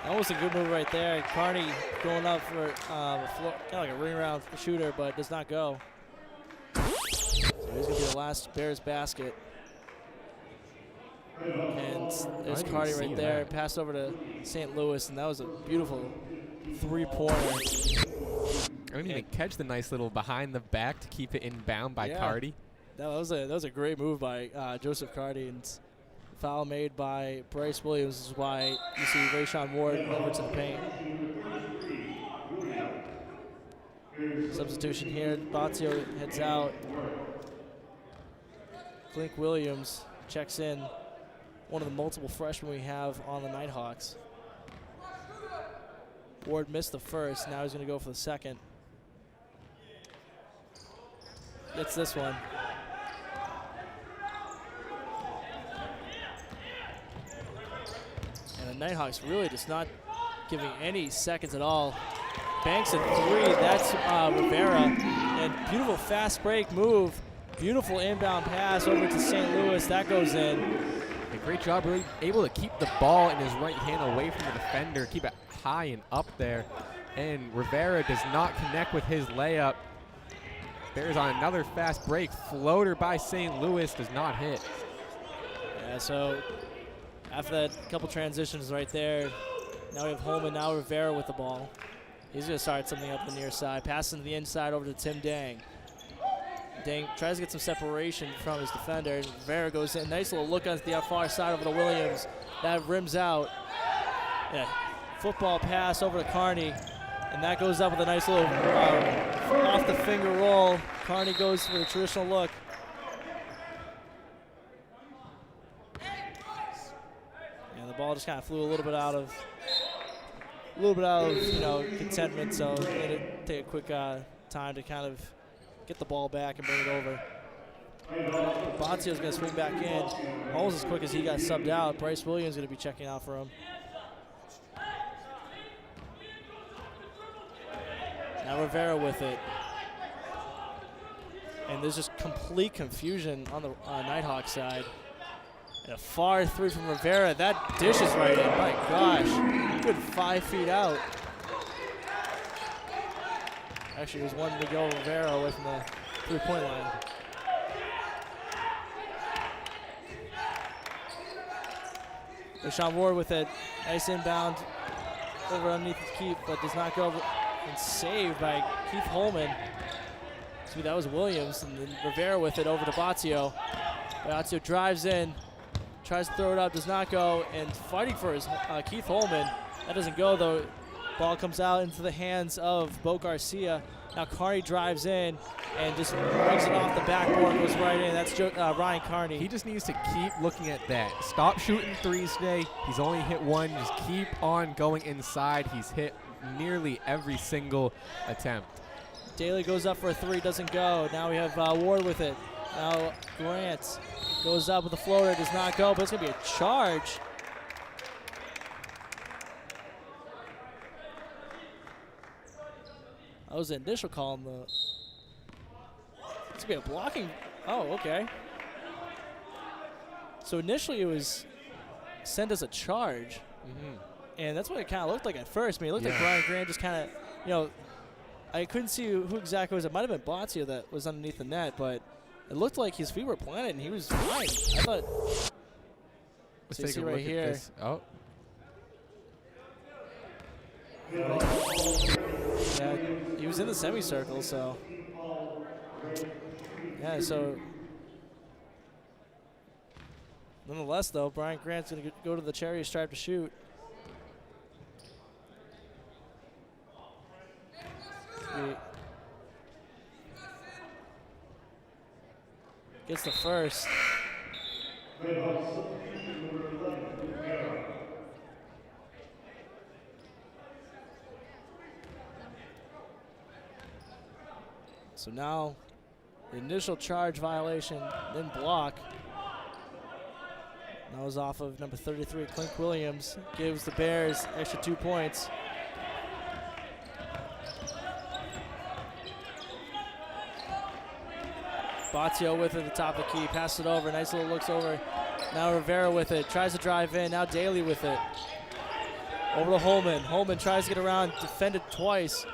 A: That was a good move right there. Carney going up for kind of like a ring around shooter, but does not go. So he's going to be the last Bears basket. And there's Carney right there. Passed over to St. Louis, and that was a beautiful 3-pointer.
B: I didn't even catch the nice little behind the back to keep it inbound by Cardi.
A: That was a great move by Joseph Cardi, and foul made by Bryce Williams. This is why you see Rayshawn Ward over to the paint. Substitution here. Bazio heads out. Clint Williams checks in. One of the multiple freshmen we have on the Nighthawks. Ward missed the first. Now he's going to go for the second. Gets this one. And the Nighthawks really just not giving any seconds at all. Banks at 3. That's Rivera. And beautiful fast break move. Beautiful inbound pass over to St. Louis. That goes in.
B: A great job, really able to keep the ball in his right hand away from the defender, keep it high and up there. And Rivera does not connect with his layup. Bears on another fast break. Floater by St. Louis does not hit.
A: Yeah, so after that couple transitions right there, now we have Holman, now Rivera with the ball. He's going to start something up the near side. Passing to the inside over to Tim Dang. Dang tries to get some separation from his defender. And Rivera goes in. Nice little look on the far side over to Williams. That rims out. Yeah, football pass over to Carney. And that goes up with a nice little off the finger roll. Carney goes for the traditional look. And the ball just kind of flew a little bit out of contentment. So it'd take a quick time to kind of get the ball back and bring it over. Boncio's going to swing back in almost as quick as he got subbed out. Bryce Williams is going to be checking out for him. Now Rivera with it. And there's just complete confusion on the Nighthawk side. And a far 3 from Rivera. That dishes right in. My gosh. Good 5 feet out. Actually, it was one to go Rivera away from the 3-point line. Deshaun Ward with it. Nice inbound over underneath the keep, but does not go. And saved by Keith Holman. Excuse me, that was Williams. And then Rivera with it over to Bazio. Bazio drives in, tries to throw it up, does not go, and fighting for his Keith Holman. That doesn't go though. Ball comes out into the hands of Bo Garcia. Now Carney drives in and just brings it off the backboard, goes right in. That's Ryan Carney.
B: He just needs to keep looking at that. Stop shooting threes today. He's only hit one. Just keep on going inside. He's hit nearly every single attempt.
A: Daly goes up for a 3, doesn't go. Now we have Ward with it. Now Grant goes up with a floater, does not go, but it's going to be a charge. That was the initial call on the. It's going to be a blocking. Oh, okay. So initially it was sent as a charge.
B: Mm-hmm.
A: And that's what it kind of looked like at first. I mean, it looked like Brian Grant just kind of, I couldn't see who exactly it was. It might have been Bazio that was underneath the net, but it looked like his feet were planted and he was fine. I thought.
B: Let's
A: so
B: take a
A: look
B: look
A: right here.
B: at this. Oh.
A: Yeah, he was in the semicircle, so. Yeah, so. Nonetheless, though, Brian Grant's going to go to the cherry stripe to shoot. Gets the first. So now the initial charge violation, then block. That was off of number 33, Clint Williams. Gives the Bears extra 2 points. Bazio with it at the top of the key, passes it over, nice little looks over. Now Rivera with it, tries to drive in, now Daly with it. Over to Holman. Holman tries to get around, defended twice.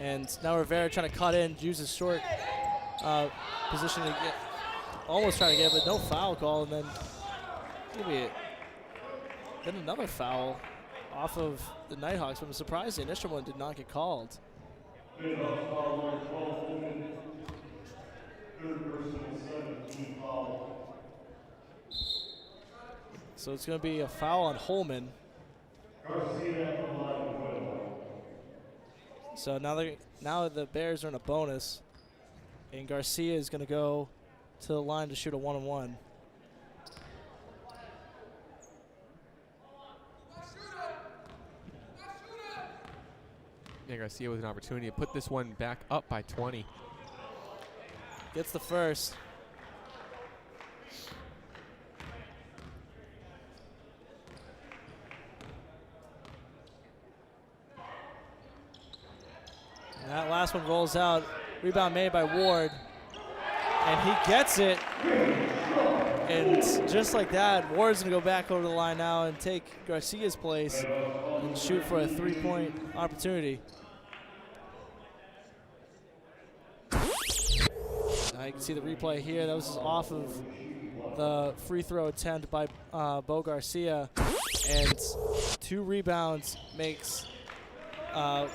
A: And now Rivera trying to cut in, uses short position to get, almost trying to get it, but no foul call. And then then another foul off of the Nighthawks, but I'm surprised the initial one did not get called. So it's going to be a foul on Holman. So now the Bears are in a bonus, and Garcia is going to go to the line to shoot a 1-on-1.
B: Garcia with an opportunity to put this one back up by 20.
A: Gets the first. And that last one rolls out. Rebound made by Ward. And he gets it. And just like that, Ward's going to go back over the line now and take Garcia's place and shoot for a three-point opportunity. Now you can see the replay here. That was just off of the free throw attempt by Bo Garcia. And 2 rebounds makes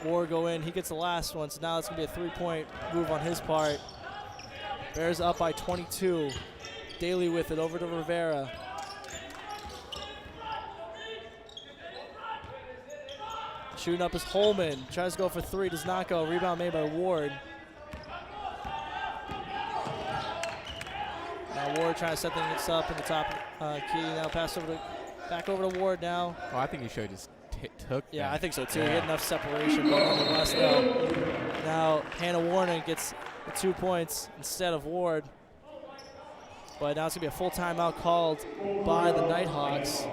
A: Ward go in. He gets the last one, so now it's going to be a three-point move on his part. Bears up by 22. Daly with it over to Rivera. Shooting up is Holman. Tries to go for 3, does not go. Rebound made by Ward. Now Ward trying to set things up in the top key. Now pass over to, back over to Ward now.
B: Oh, I think he should have just took
A: Yeah,
B: that.
A: I think so too. He had enough separation, but nonetheless though. Now Hannah Warner gets the 2 points instead of Ward. But now it's going to be a full timeout called by the Nighthawks.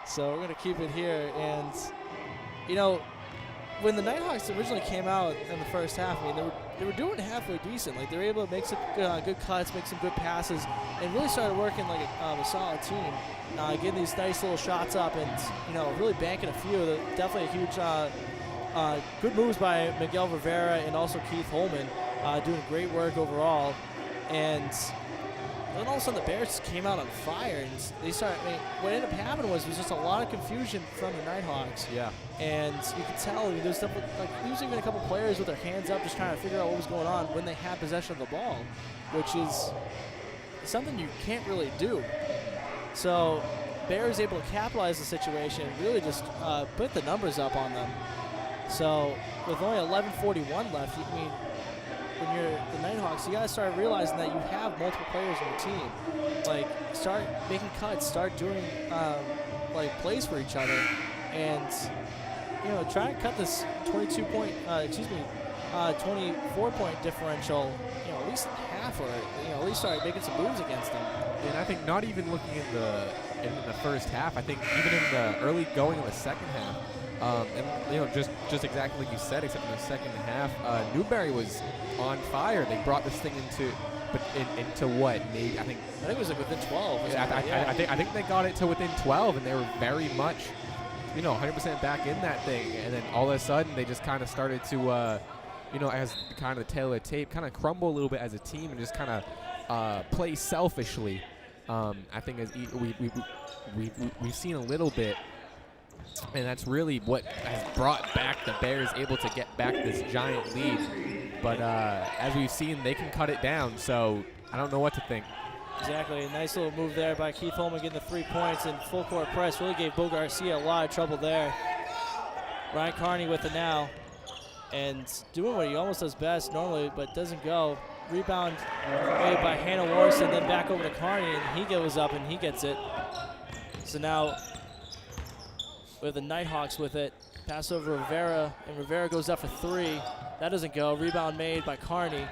A: So we're going to keep it here. And, you know, when the Nighthawks originally came out in the first half, I mean, they were doing halfway decent. Like, they were able to make some good cuts, make some good passes, and really started working like a solid team. Getting these nice little shots up and, you know, really banking a few. Definitely a huge good moves by Miguel Rivera and also Keith Holman, doing great work overall. And then all of a sudden the Bears just came out on fire, and they started. I mean, what ended up happening was just a lot of confusion from the Nighthawks.
B: Yeah.
A: And you could tell there was even a couple players with their hands up, just trying to figure out what was going on when they had possession of the ball, which is something you can't really do. So Bears able to capitalize the situation, really just put the numbers up on them. So with only 11:41 left, I mean, when you're the Nighthawks, you gotta start realizing that you have multiple players on your team. Like, start making cuts, start doing like plays for each other, and you know, try to cut this 24-point differential. You know, at least half, or you know, at least start making some moves against them.
B: And I think not even looking in the first half. I think even in the early going of the second half. And you know, just exactly like you said, except in the second half, Newbury was on fire. They brought this thing into what? Maybe I think
A: it was like within 12.
B: I think they got it to within 12, and they were very much, you know, 100% back in that thing. And then all of a sudden, they just kind of started to, you know, as kind of the tail of the tape, kind of crumble a little bit as a team and just kind of play selfishly. I think as we've seen a little bit. And that's really what has brought back the Bears able to get back this giant lead. But as we've seen, they can cut it down. So I don't know what to think.
A: Exactly. A nice little move there by Keith Holman getting the 3 points and full court press. Really gave Bo Garcia a lot of trouble there. Ryan Carney with it now. And doing what he almost does best normally, but doesn't go. Rebound made by Hannah Warson, then back over to Carney, and he goes up and he gets it. So now with the Nighthawks with it. Pass over Rivera, and Rivera goes up for 3. That doesn't go. Rebound made by Carney.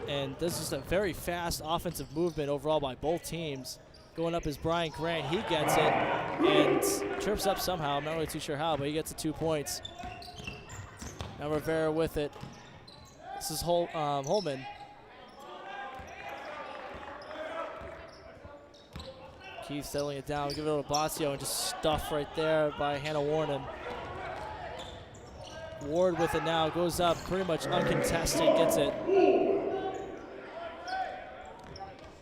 A: And this is a very fast offensive movement overall by both teams. Going up is Brian Grant. He gets it and trips up somehow. I'm not really too sure how, but he gets the 2 points. Now Rivera with it. This is Holman. Keith settling it down. Give it over to Basio and just stuff right there by Hannah Warren. Ward with it now. Goes up pretty much uncontested. Gets it.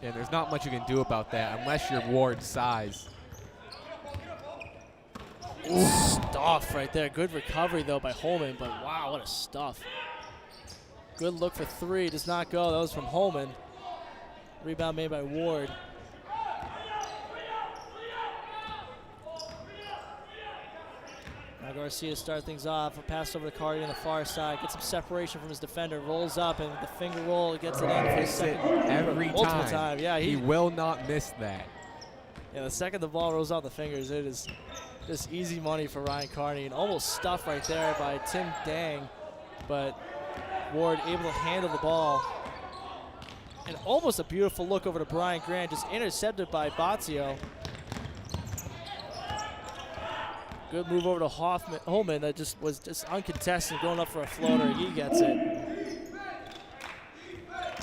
B: Yeah, there's not much you can do about that unless you're Ward's size.
A: Ooh, stuff right there. Good recovery, though, by Holman. But, wow, what a stuff. Good look for 3. Does not go. That was from Holman. Rebound made by Ward. Now Garcia starts things off. A pass over to Cardi on the far side. Gets some separation from his defender. Rolls up, and with the finger roll, gets it in for his second.
B: Every
A: time.
B: time.
A: Yeah,
B: he will not miss that.
A: Yeah, the second the ball rolls out the fingers, it is just easy money for Ryan Carney, and almost stuffed right there by Tim Dang, but Ward able to handle the ball. And almost a beautiful look over to Brian Grant, just intercepted by Bazio. Good move over to Holman that just was just uncontested, going up for a floater. He gets it.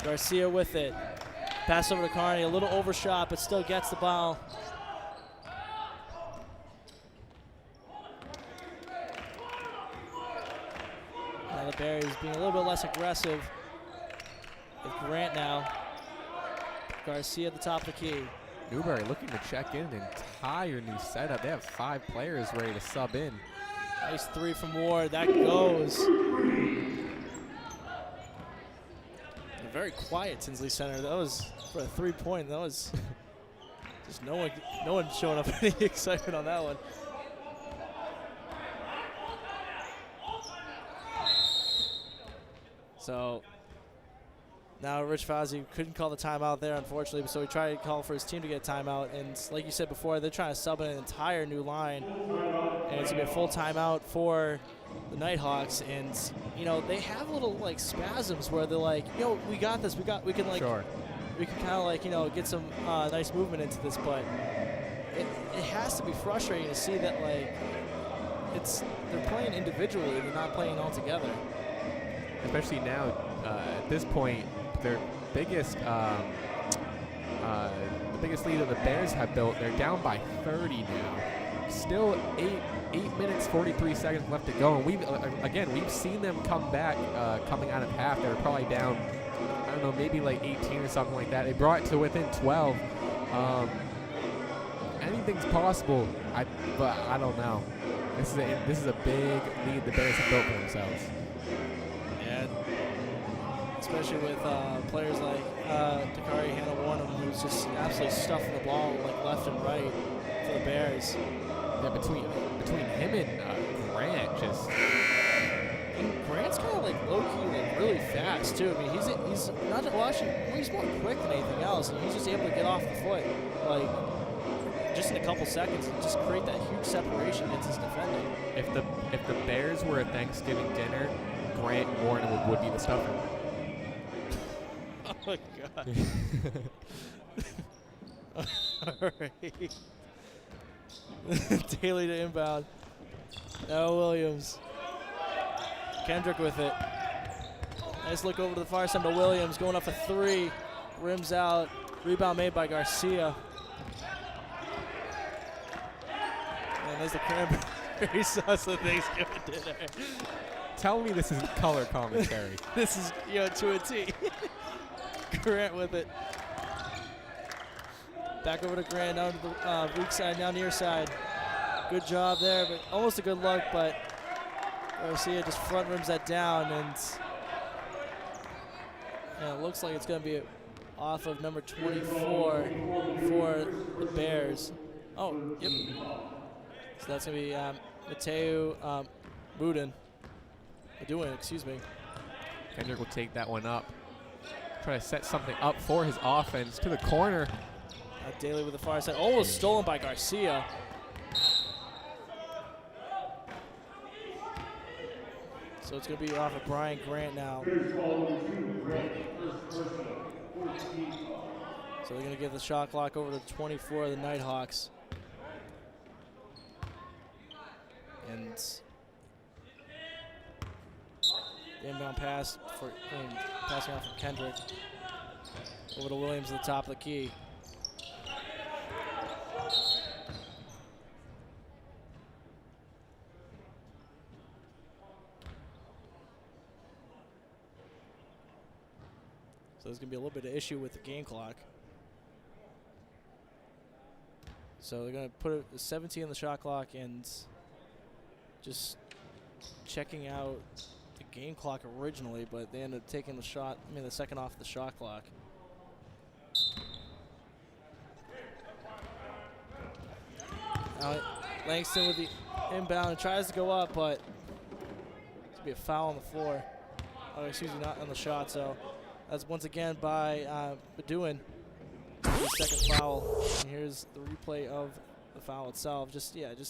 A: Garcia with it. Pass over to Carney, a little overshot, but still gets the ball. Now the Bears being a little bit less aggressive. With Grant now. Garcia at the top of the key.
B: Newbury looking to check in an entire new setup. They have 5 players ready to sub in.
A: Nice 3 from Ward. That goes. A very quiet Tinsley Center. That was for a 3-point. That was just no one showing up any excitement on that one. So now Rich Fauzi couldn't call the timeout there, unfortunately, so he tried to call for his team to get a timeout. And like you said before, they're trying to sub in an entire new line. And it's going to be a full timeout for the Nighthawks. And, you know, they have little, like, spasms where they're like, yo, we got this. We can, like,
B: Sure.
A: We can kind of, like, you know, get some nice movement into this. But it has to be frustrating to see that, like, they're playing individually. They're not playing all together.
B: Especially now, at this point, their biggest the biggest lead that the Bears have built, they're down by 30 now. Still 8 minutes 43 seconds left to go, and we've seen them come back coming out of half. They were probably down, I don't know, maybe like 18 or something like that. They brought it to within 12. Anything's possible, but I don't know. This is a big lead the Bears have built for themselves.
A: Especially with players like Dakari Hannah-Warnham, who's just absolutely stuffing the ball like left and right for the Bears.
B: Yeah, between him and Grant, just.
A: And Grant's kind of like low-key, like really fast too. I mean, he's not actually he's more quick than anything else, and he's just able to get off the foot like just in a couple seconds and just create that huge separation against his defending.
B: If the Bears were a Thanksgiving dinner, Grant and Warren would be the stuffer.
A: Oh my God. All right. Daly to inbound. Now Williams. Kendrick with it. Nice look over to the far side to Williams, going up for 3. Rims out. Rebound made by Garcia. And there's the cranberry sauce of Thanksgiving dinner.
B: Tell me this isn't color commentary.
A: This is, to a T. Grant with it. Back over to Grant, down to the weak side, now near side. Good job there, but almost a good look, but Garcia just front rims that down, and it looks like it's going to be off of number 24 for the Bears. Oh, yep. So that's going to be Mateo Budin, excuse me.
B: Kendrick will take that one up. Try to set something up for his offense to the corner.
A: Daly with the far side, almost stolen by Garcia. So it's going to be off of Brian Grant now. So they're going to give the shot clock over to 24 of the Nighthawks. And the inbound pass passing off from Kendrick. Over to Williams at the top of the key. So there's going to be a little bit of issue with the game clock. So they're going to put a 17 on the shot clock and just checking out the game clock originally, but they ended up taking the second off the shot clock. Now Langston with the inbound and tries to go up, but it's going to be a foul on the floor. Oh, excuse me, not on the shot, so that's once again by Bedouin. be the second foul. And here's the replay of the foul itself. Just a little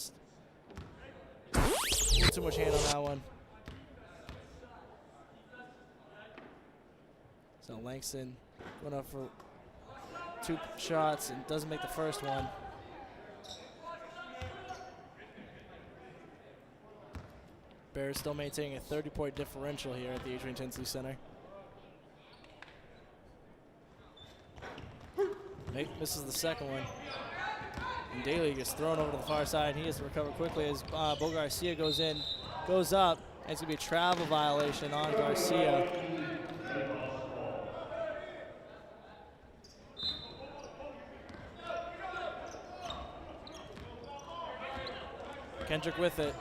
A: too much hand on that one. So Langston went up for 2 shots and doesn't make the first one. Bears still maintaining a 30-point differential here at the Adrian Tinsley Center. Misses the second one. And Daly gets thrown over to the far side. He has to recover quickly as Bo Garcia goes up. And it's going to be a travel violation on Garcia. Kendrick with it.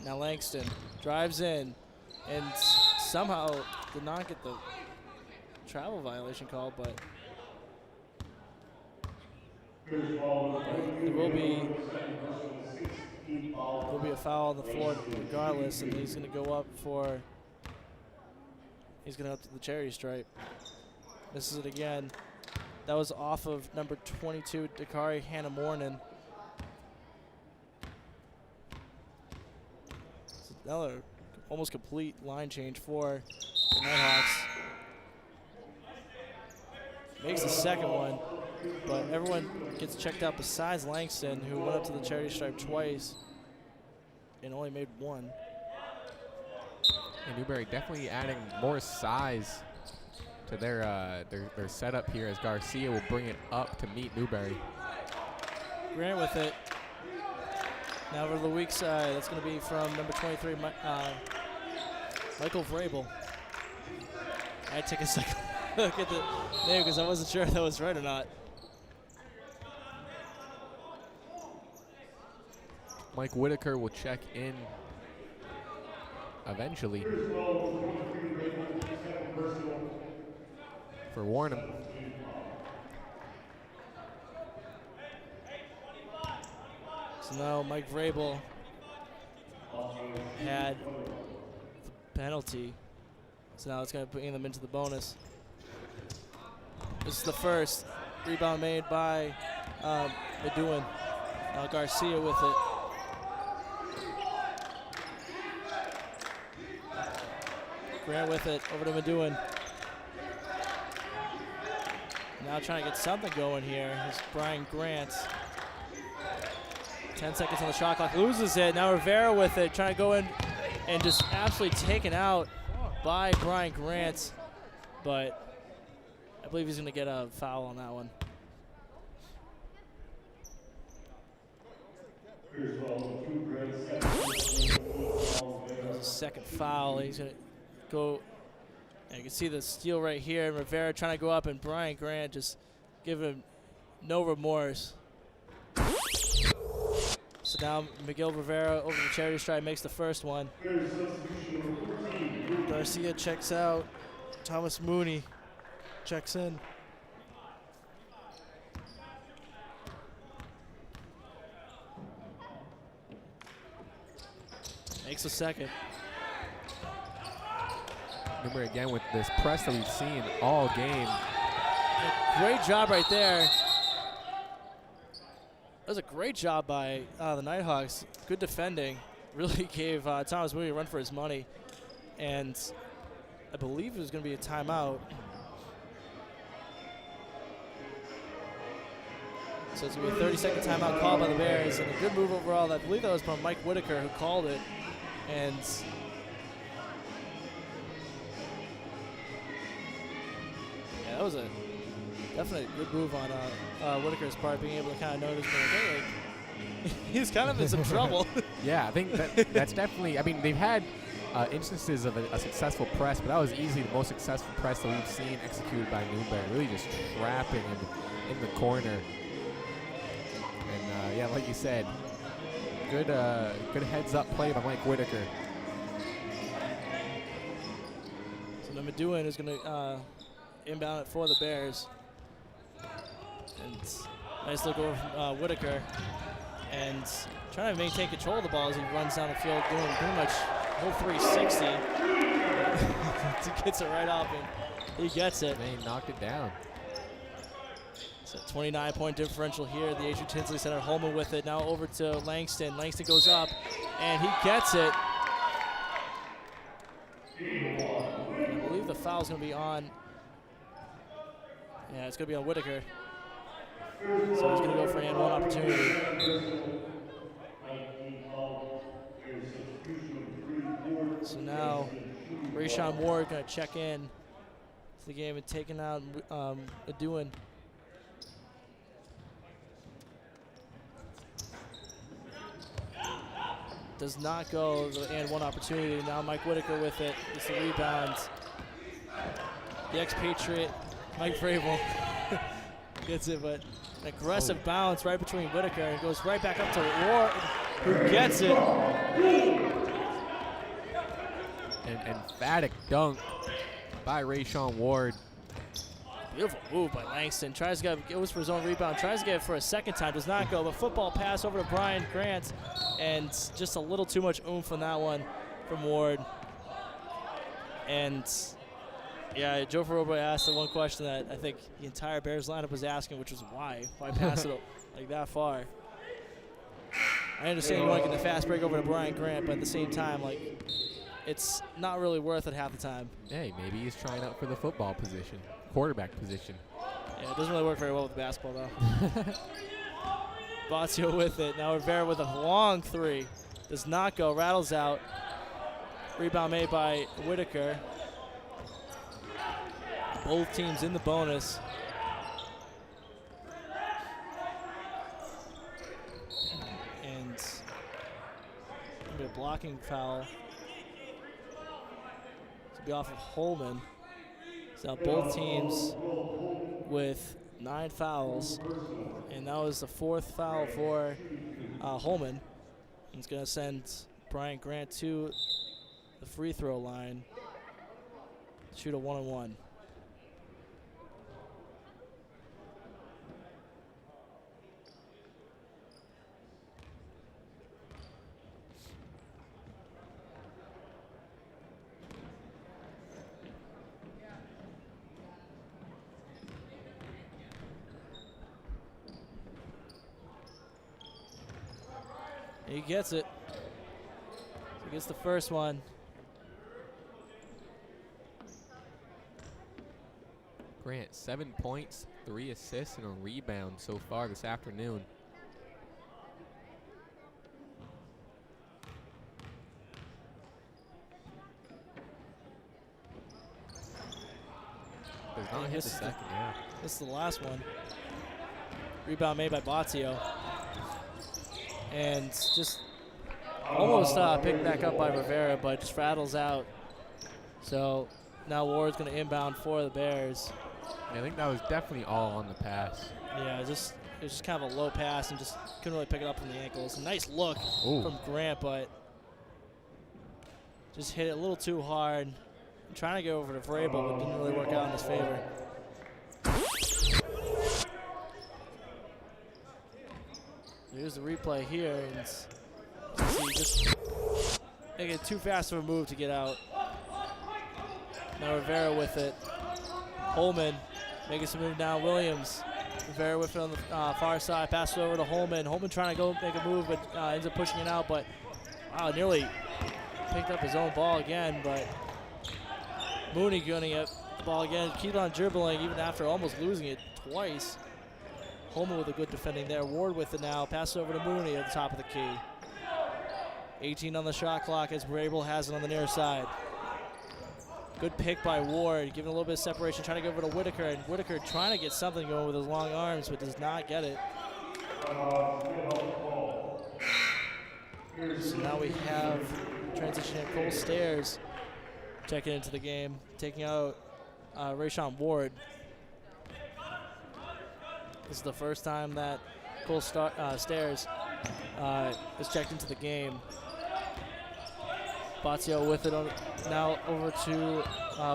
A: Now Langston drives in and somehow did not get the travel violation call, but there will be a foul on the floor regardless, and he's going to go up to the cherry stripe. Misses it again. That was off of number 22, Dakari Hannah Mornan. Another almost complete line change for the Nighthawks. Makes the second one, but everyone gets checked out besides Langston, who went up to the charity stripe twice and only made one.
B: And Newbury definitely adding more size to their setup here as Garcia will bring it up to meet Newbury.
A: Grant with it. Now over the weak side, that's going to be from number 23, Michael Vrabel. I had to take a second look at the name because I wasn't sure if that was right or not.
B: Mike Whitaker will check in eventually for Warnham.
A: So now Mike Vrabel had the penalty. So now it's going to bring them into the bonus. This is the first rebound made by Meduin. Now Garcia with it. Grant with it, over to Meduin. Now trying to get something going here is Brian Grant. 10 seconds on the shot clock, loses it. Now Rivera with it, trying to go in and just absolutely taken out by Brian Grant. But I believe he's going to get a foul on that one. There's a second foul. He's going to go. And you can see the steal right here. And Rivera trying to go up, and Brian Grant just giving him no remorse. So now Miguel Rivera over the charity stripe makes the first one. Garcia checks out. Thomas Mooney checks in. Makes a second.
B: Newbury again with this press that we've seen all game.
A: Great job right there. That was a great job by the Nighthawks. Good defending. Really gave Thomas Mooney a run for his money. And I believe it was going to be a timeout. So it's going to be a 30-second timeout called by the Bears. And a good move overall. I believe that was from Mike Whitaker who called it. And yeah, that was definitely a good move on Whitaker's part, being able to kind of notice that, hey, like, he's kind of in some trouble.
B: Yeah, I think that's definitely, I mean, they've had instances of a successful press, but that was easily the most successful press that we've seen executed by Newbury, really just trapping him in the corner. And yeah, like you said, good heads-up play by Mike Whitaker.
A: So now Meduin is going to inbound it for the Bears. And nice look over from Whitaker. And trying to maintain control of the ball as he runs down the field, doing pretty much whole 360. Gets it right off him. He gets it.
B: They knocked it down.
A: It's a 29-point differential here at the H.U. Tinsley Center. Holman with it. Now over to Langston. Langston goes up, and he gets it. I believe the foul's going to be on. Yeah, it's going to be on Whitaker. So he's going to go for an and one opportunity. So now Rayshawn Ward going to check in to the game and taking out Aduin. Does not go the and one opportunity. Now Mike Whitaker with it. It's the rebound. The expatriate, Mike Vrabel, gets it, but an aggressive bounce right between Whitaker and goes right back up to Ward, who gets it.
B: An emphatic dunk by Rayshawn Ward.
A: Beautiful move by Langston. Tries to get, goes for his own rebound. Tries to get it for a second time. Does not go. But football pass over to Brian Grant. And just a little too much oomph on that one from Ward. And, yeah, Joe Ferroba asked the one question that I think the entire Bears lineup was asking, which was why? Why pass it like that far? I understand you want to get the fast break over to Brian Grant, but at the same time, like, it's not really worth it half the time.
B: Hey, maybe he's trying out for the football position, quarterback position.
A: Yeah, it doesn't really work very well with basketball, though. Boccio with it. Now Rivera with a long three. Does not go. Rattles out. Rebound made by Whitaker. Both teams in the bonus. And a blocking foul to be off of Holman. So now both teams with 9 fouls, and that was the 4th foul for Holman. He's going to send Brian Grant to the free throw line, shoot a 1-on-1. He gets it. He gets the first one.
B: Grant, 7 points, 3 assists, and a rebound so far this afternoon. Does not hit the second, yeah.
A: This is the last one. Rebound made by Boccio. And just almost picked back up by Rivera, but just rattles out. So now Ward's going to inbound for the Bears.
B: Yeah, I think that was definitely all on the pass.
A: Yeah, it was just kind of a low pass and just couldn't really pick it up from the ankles. A nice look from Grant, but just hit it a little too hard. I'm trying to go over to Vrabel, but didn't really work out in his favor. Here's the replay here, and see, just making it too fast of a move to get out. Now Rivera with it. Holman making some move now. Williams. Rivera with it on the far side. Passes over to Holman. Holman trying to go make a move, but ends up pushing it out. But wow, nearly picked up his own ball again. But Mooney gunning it. The ball again. Keep on dribbling even after almost losing it twice. Holman with a good defending there. Ward with it now. Pass over to Mooney at the top of the key. 18 on the shot clock as Vrabel has it on the near side. Good pick by Ward, giving a little bit of separation, trying to go over to Whitaker, and Whitaker trying to get something going with his long arms, but does not get it. So now we have transitioning Cole Stairs checking into the game, taking out Rayshawn Ward. This is the first time that Cole Stairs is checked into the game. Boccio with it now over to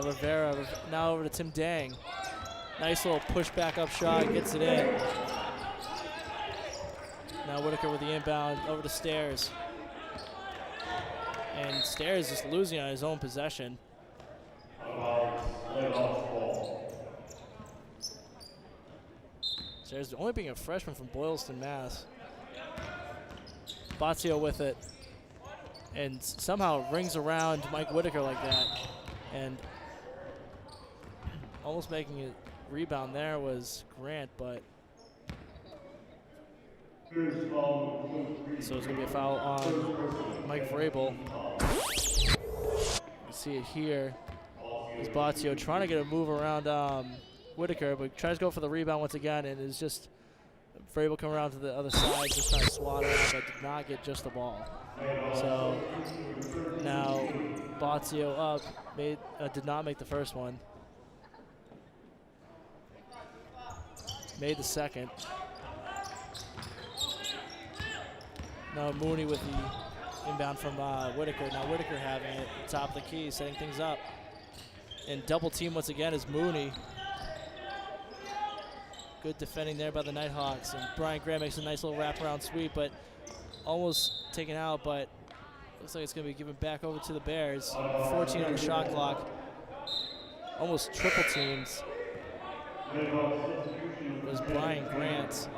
A: Rivera. Now over to Tim Dang. Nice little push back up shot, gets it in. Now Whitaker with the inbound over to Stairs. And Stairs just losing on his own possession. Stairs only being a freshman from Boylston, Mass. Bazio with it. And somehow rings around Mike Whitaker like that. And almost making a rebound there was Grant, but so it's going to be a foul on Mike Vrabel. You see it here. It's Bazio trying to get a move around Whitaker, but tries to go for the rebound once again, and is just Vrabel coming around to the other side, just trying to swat it out, but did not get just the ball. So now Bazio up, did not make the first one. Made the second. Now Mooney with the inbound from Whitaker. Now Whitaker having it at the top of the key, setting things up. And double team once again is Mooney. Good defending there by the Nighthawks. And Brian Grant makes a nice little wraparound sweep, but almost taken out, but looks like it's going to be given back over to the Bears. 14 on the shot clock. Almost triple teams. It was Brian Grant.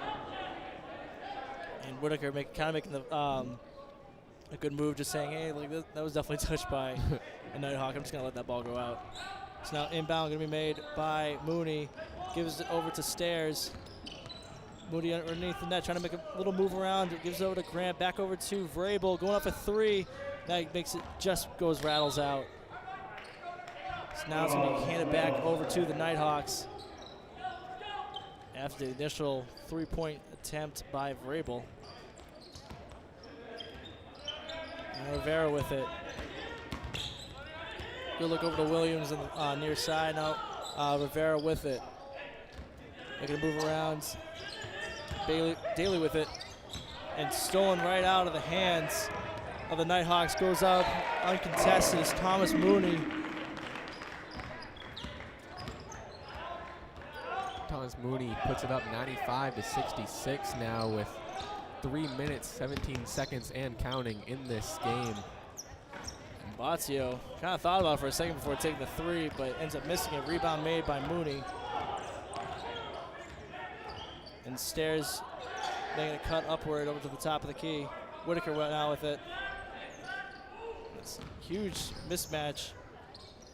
A: And Whitaker kind of making the a good move, just saying, hey, like that was definitely touched by a Nighthawk. I'm just going to let that ball go out. So now inbound going to be made by Mooney. Gives it over to Stairs. Mooney underneath the net, trying to make a little move around. It gives it over to Grant, back over to Vrabel, going up for three. That makes it, just rattles out. So now it's going to be handed back over to the Nighthawks after the initial three-point attempt by Vrabel. And Rivera with it. Good look over to Williams on the near side. Now Rivera with it. Making a move around. Daly with it. And stolen right out of the hands of the Nighthawks. Goes up uncontested. It's Thomas Mooney.
B: Thomas Mooney puts it up 95-66 now with 3 minutes, 17 seconds and counting in this game.
A: And Bazio kind of thought about it for a second before taking the three, but ends up missing it. Rebound made by Mooney. And Stairs making a cut upward over to the top of the key. Whitaker went out with it. It's a huge mismatch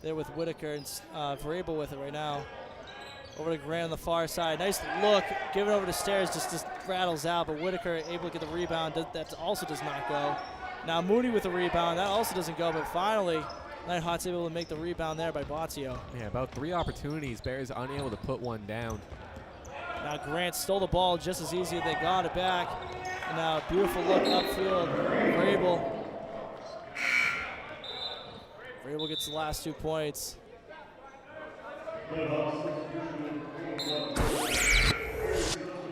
A: there with Whitaker and Vrabel with it right now. Over to Grant on the far side. Nice look. Give it over to Stairs. Just rattles out, but Whitaker able to get the rebound. That also does not go. Now Mooney with the rebound. That also doesn't go, but finally Nighthawks able to make the rebound there by Bazio.
B: Yeah, about 3 opportunities. Bears unable to put one down.
A: Now Grant stole the ball just as easy as they got it back. And now a beautiful look upfield. Vrabel gets the last 2 points.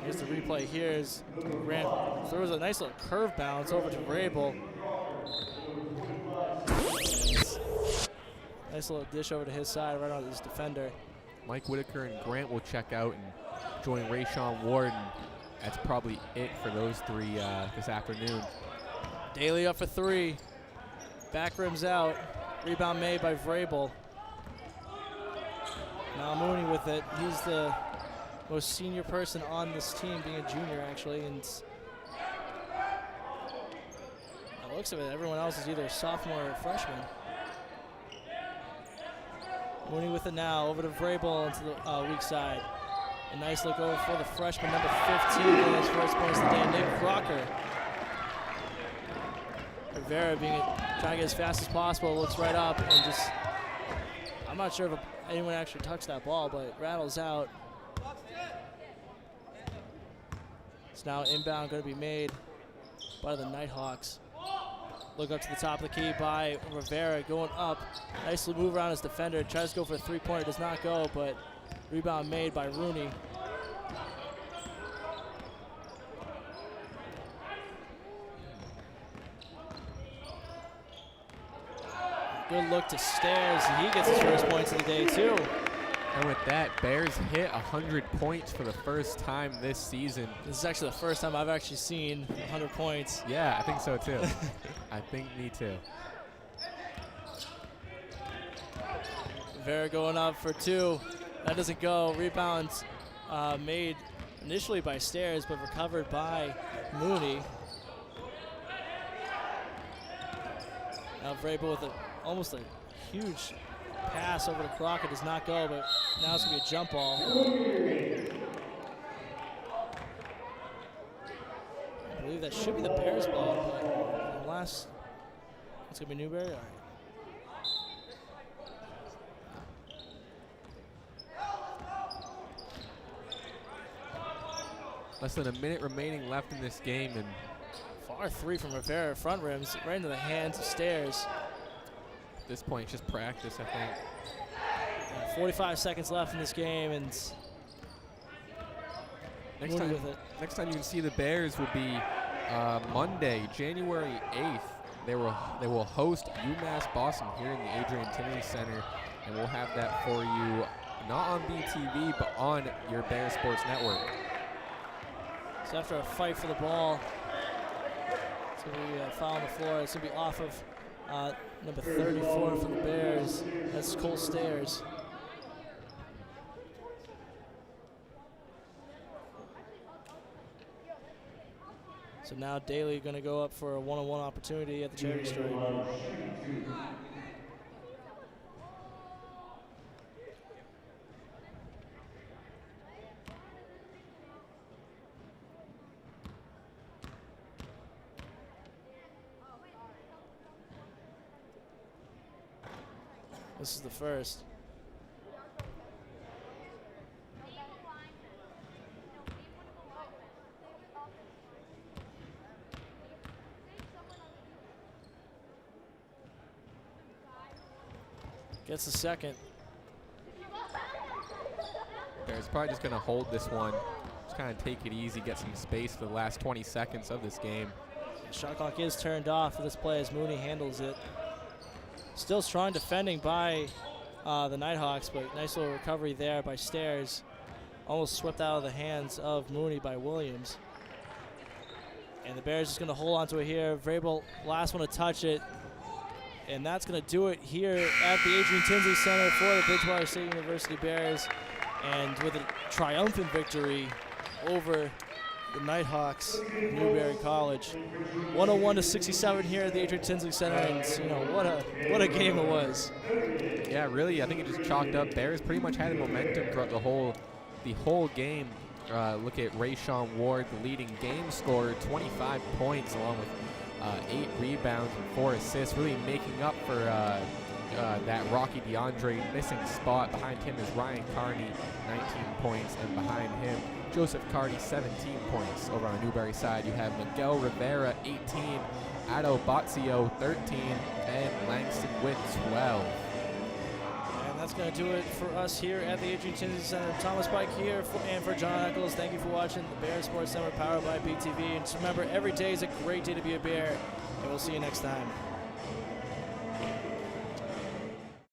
A: Here's the replay here as Grant throws a nice little curve bounce over to Vrabel. Nice little dish over to his side right on his defender.
B: Mike Whitaker and Grant will check out and join Rayshawn Ward, and that's probably it for those 3 this afternoon.
A: Daly up for 3. Back rims out. Rebound made by Vrabel. Now Mooney with it. He's the most senior person on this team, being a junior actually, and by the looks of it, everyone else is either a sophomore or a freshman. Mooney with it now, over to Vrabel into the weak side. A nice look over for the freshman, number 15, getting his first points of the day, Nick Crocker. Rivera trying to get as fast as possible, looks right up and just, I'm not sure if anyone actually touched that ball, but it rattles out. It's now inbound going to be made by the Nighthawks. Look up to the top of the key by Rivera, going up. Nicely move around his defender, tries to go for a three-pointer, does not go, but rebound made by Rooney. Good look to Stairs. He gets his first points of the day, too.
B: And with that, Bears hit 100 points for the first time this season.
A: This is actually the first time I've actually seen 100 points.
B: Yeah, I think so, too. I think me, too.
A: Rivera going up for 2. That doesn't go. Rebounds made initially by Stairs, but recovered by Mooney. Now Vrabel with almost a huge pass over to Crockett, does not go, but now it's going to be a jump ball. I believe that should be the Bears ball, but unless it's going to be Newbury. All right.
B: Less than a minute remaining left in this game, and
A: Far three from Rivera, front rims, right into the hands of Stairs.
B: at this point, just practice, I think.
A: 45 seconds left in this game, and
B: Next
A: Mooney
B: time,
A: with it.
B: next time you can see the Bears will be Monday, January 8th. They will host UMass Boston here in the Adrian Tinley Center, and we'll have that for you not on BTV but on your Bears Sports Network.
A: So after a fight for the ball, it's going to be a foul on the floor. It's going to be off of number 34 for the Bears. That's Cole Stairs. So now Daly going to go up for a one-on-one opportunity at the charity stripe. This is the first. Gets the second.
B: Bears probably just going to hold this one, just kind of take it easy, get some space for the last 20 seconds of this game.
A: Shot clock is turned off for this play as Mooney handles it. Still strong defending by the Nighthawks, but nice little recovery there by Stairs. Almost swept out of the hands of Mooney by Williams. And the Bears just going to hold on to it here. Vrabel, last one to touch it. And that's going to do it here at the Adrian Tinsley Center for the Bridgewater State University Bears. And with a triumphant victory over the Nighthawks, Newbury College. 101-67 here at the Adrian Tinsley Center, and you know what a game it was.
B: Yeah, really, I think it just chalked up. Bears pretty much had the momentum throughout the whole game. Look at Rayshawn Ward, the leading game scorer, 25 points along with 8 rebounds and 4 assists, really making up for that Rocky DeAndre missing spot. Behind him is Ryan Carney, 19 points, and behind him Joseph Carty, 17 points. Over on the Newbury side, you have Miguel Rivera, 18, Ado Bazio, 13, and Langston with 12.
A: And that's going to do it for us here at the Adrian Tinsley Center. Thomas Pike here, and for John Eccles, thank you for watching the Bears Sports Center powered by BTV. And just remember, every day is a great day to be a Bear, and we'll see you next time.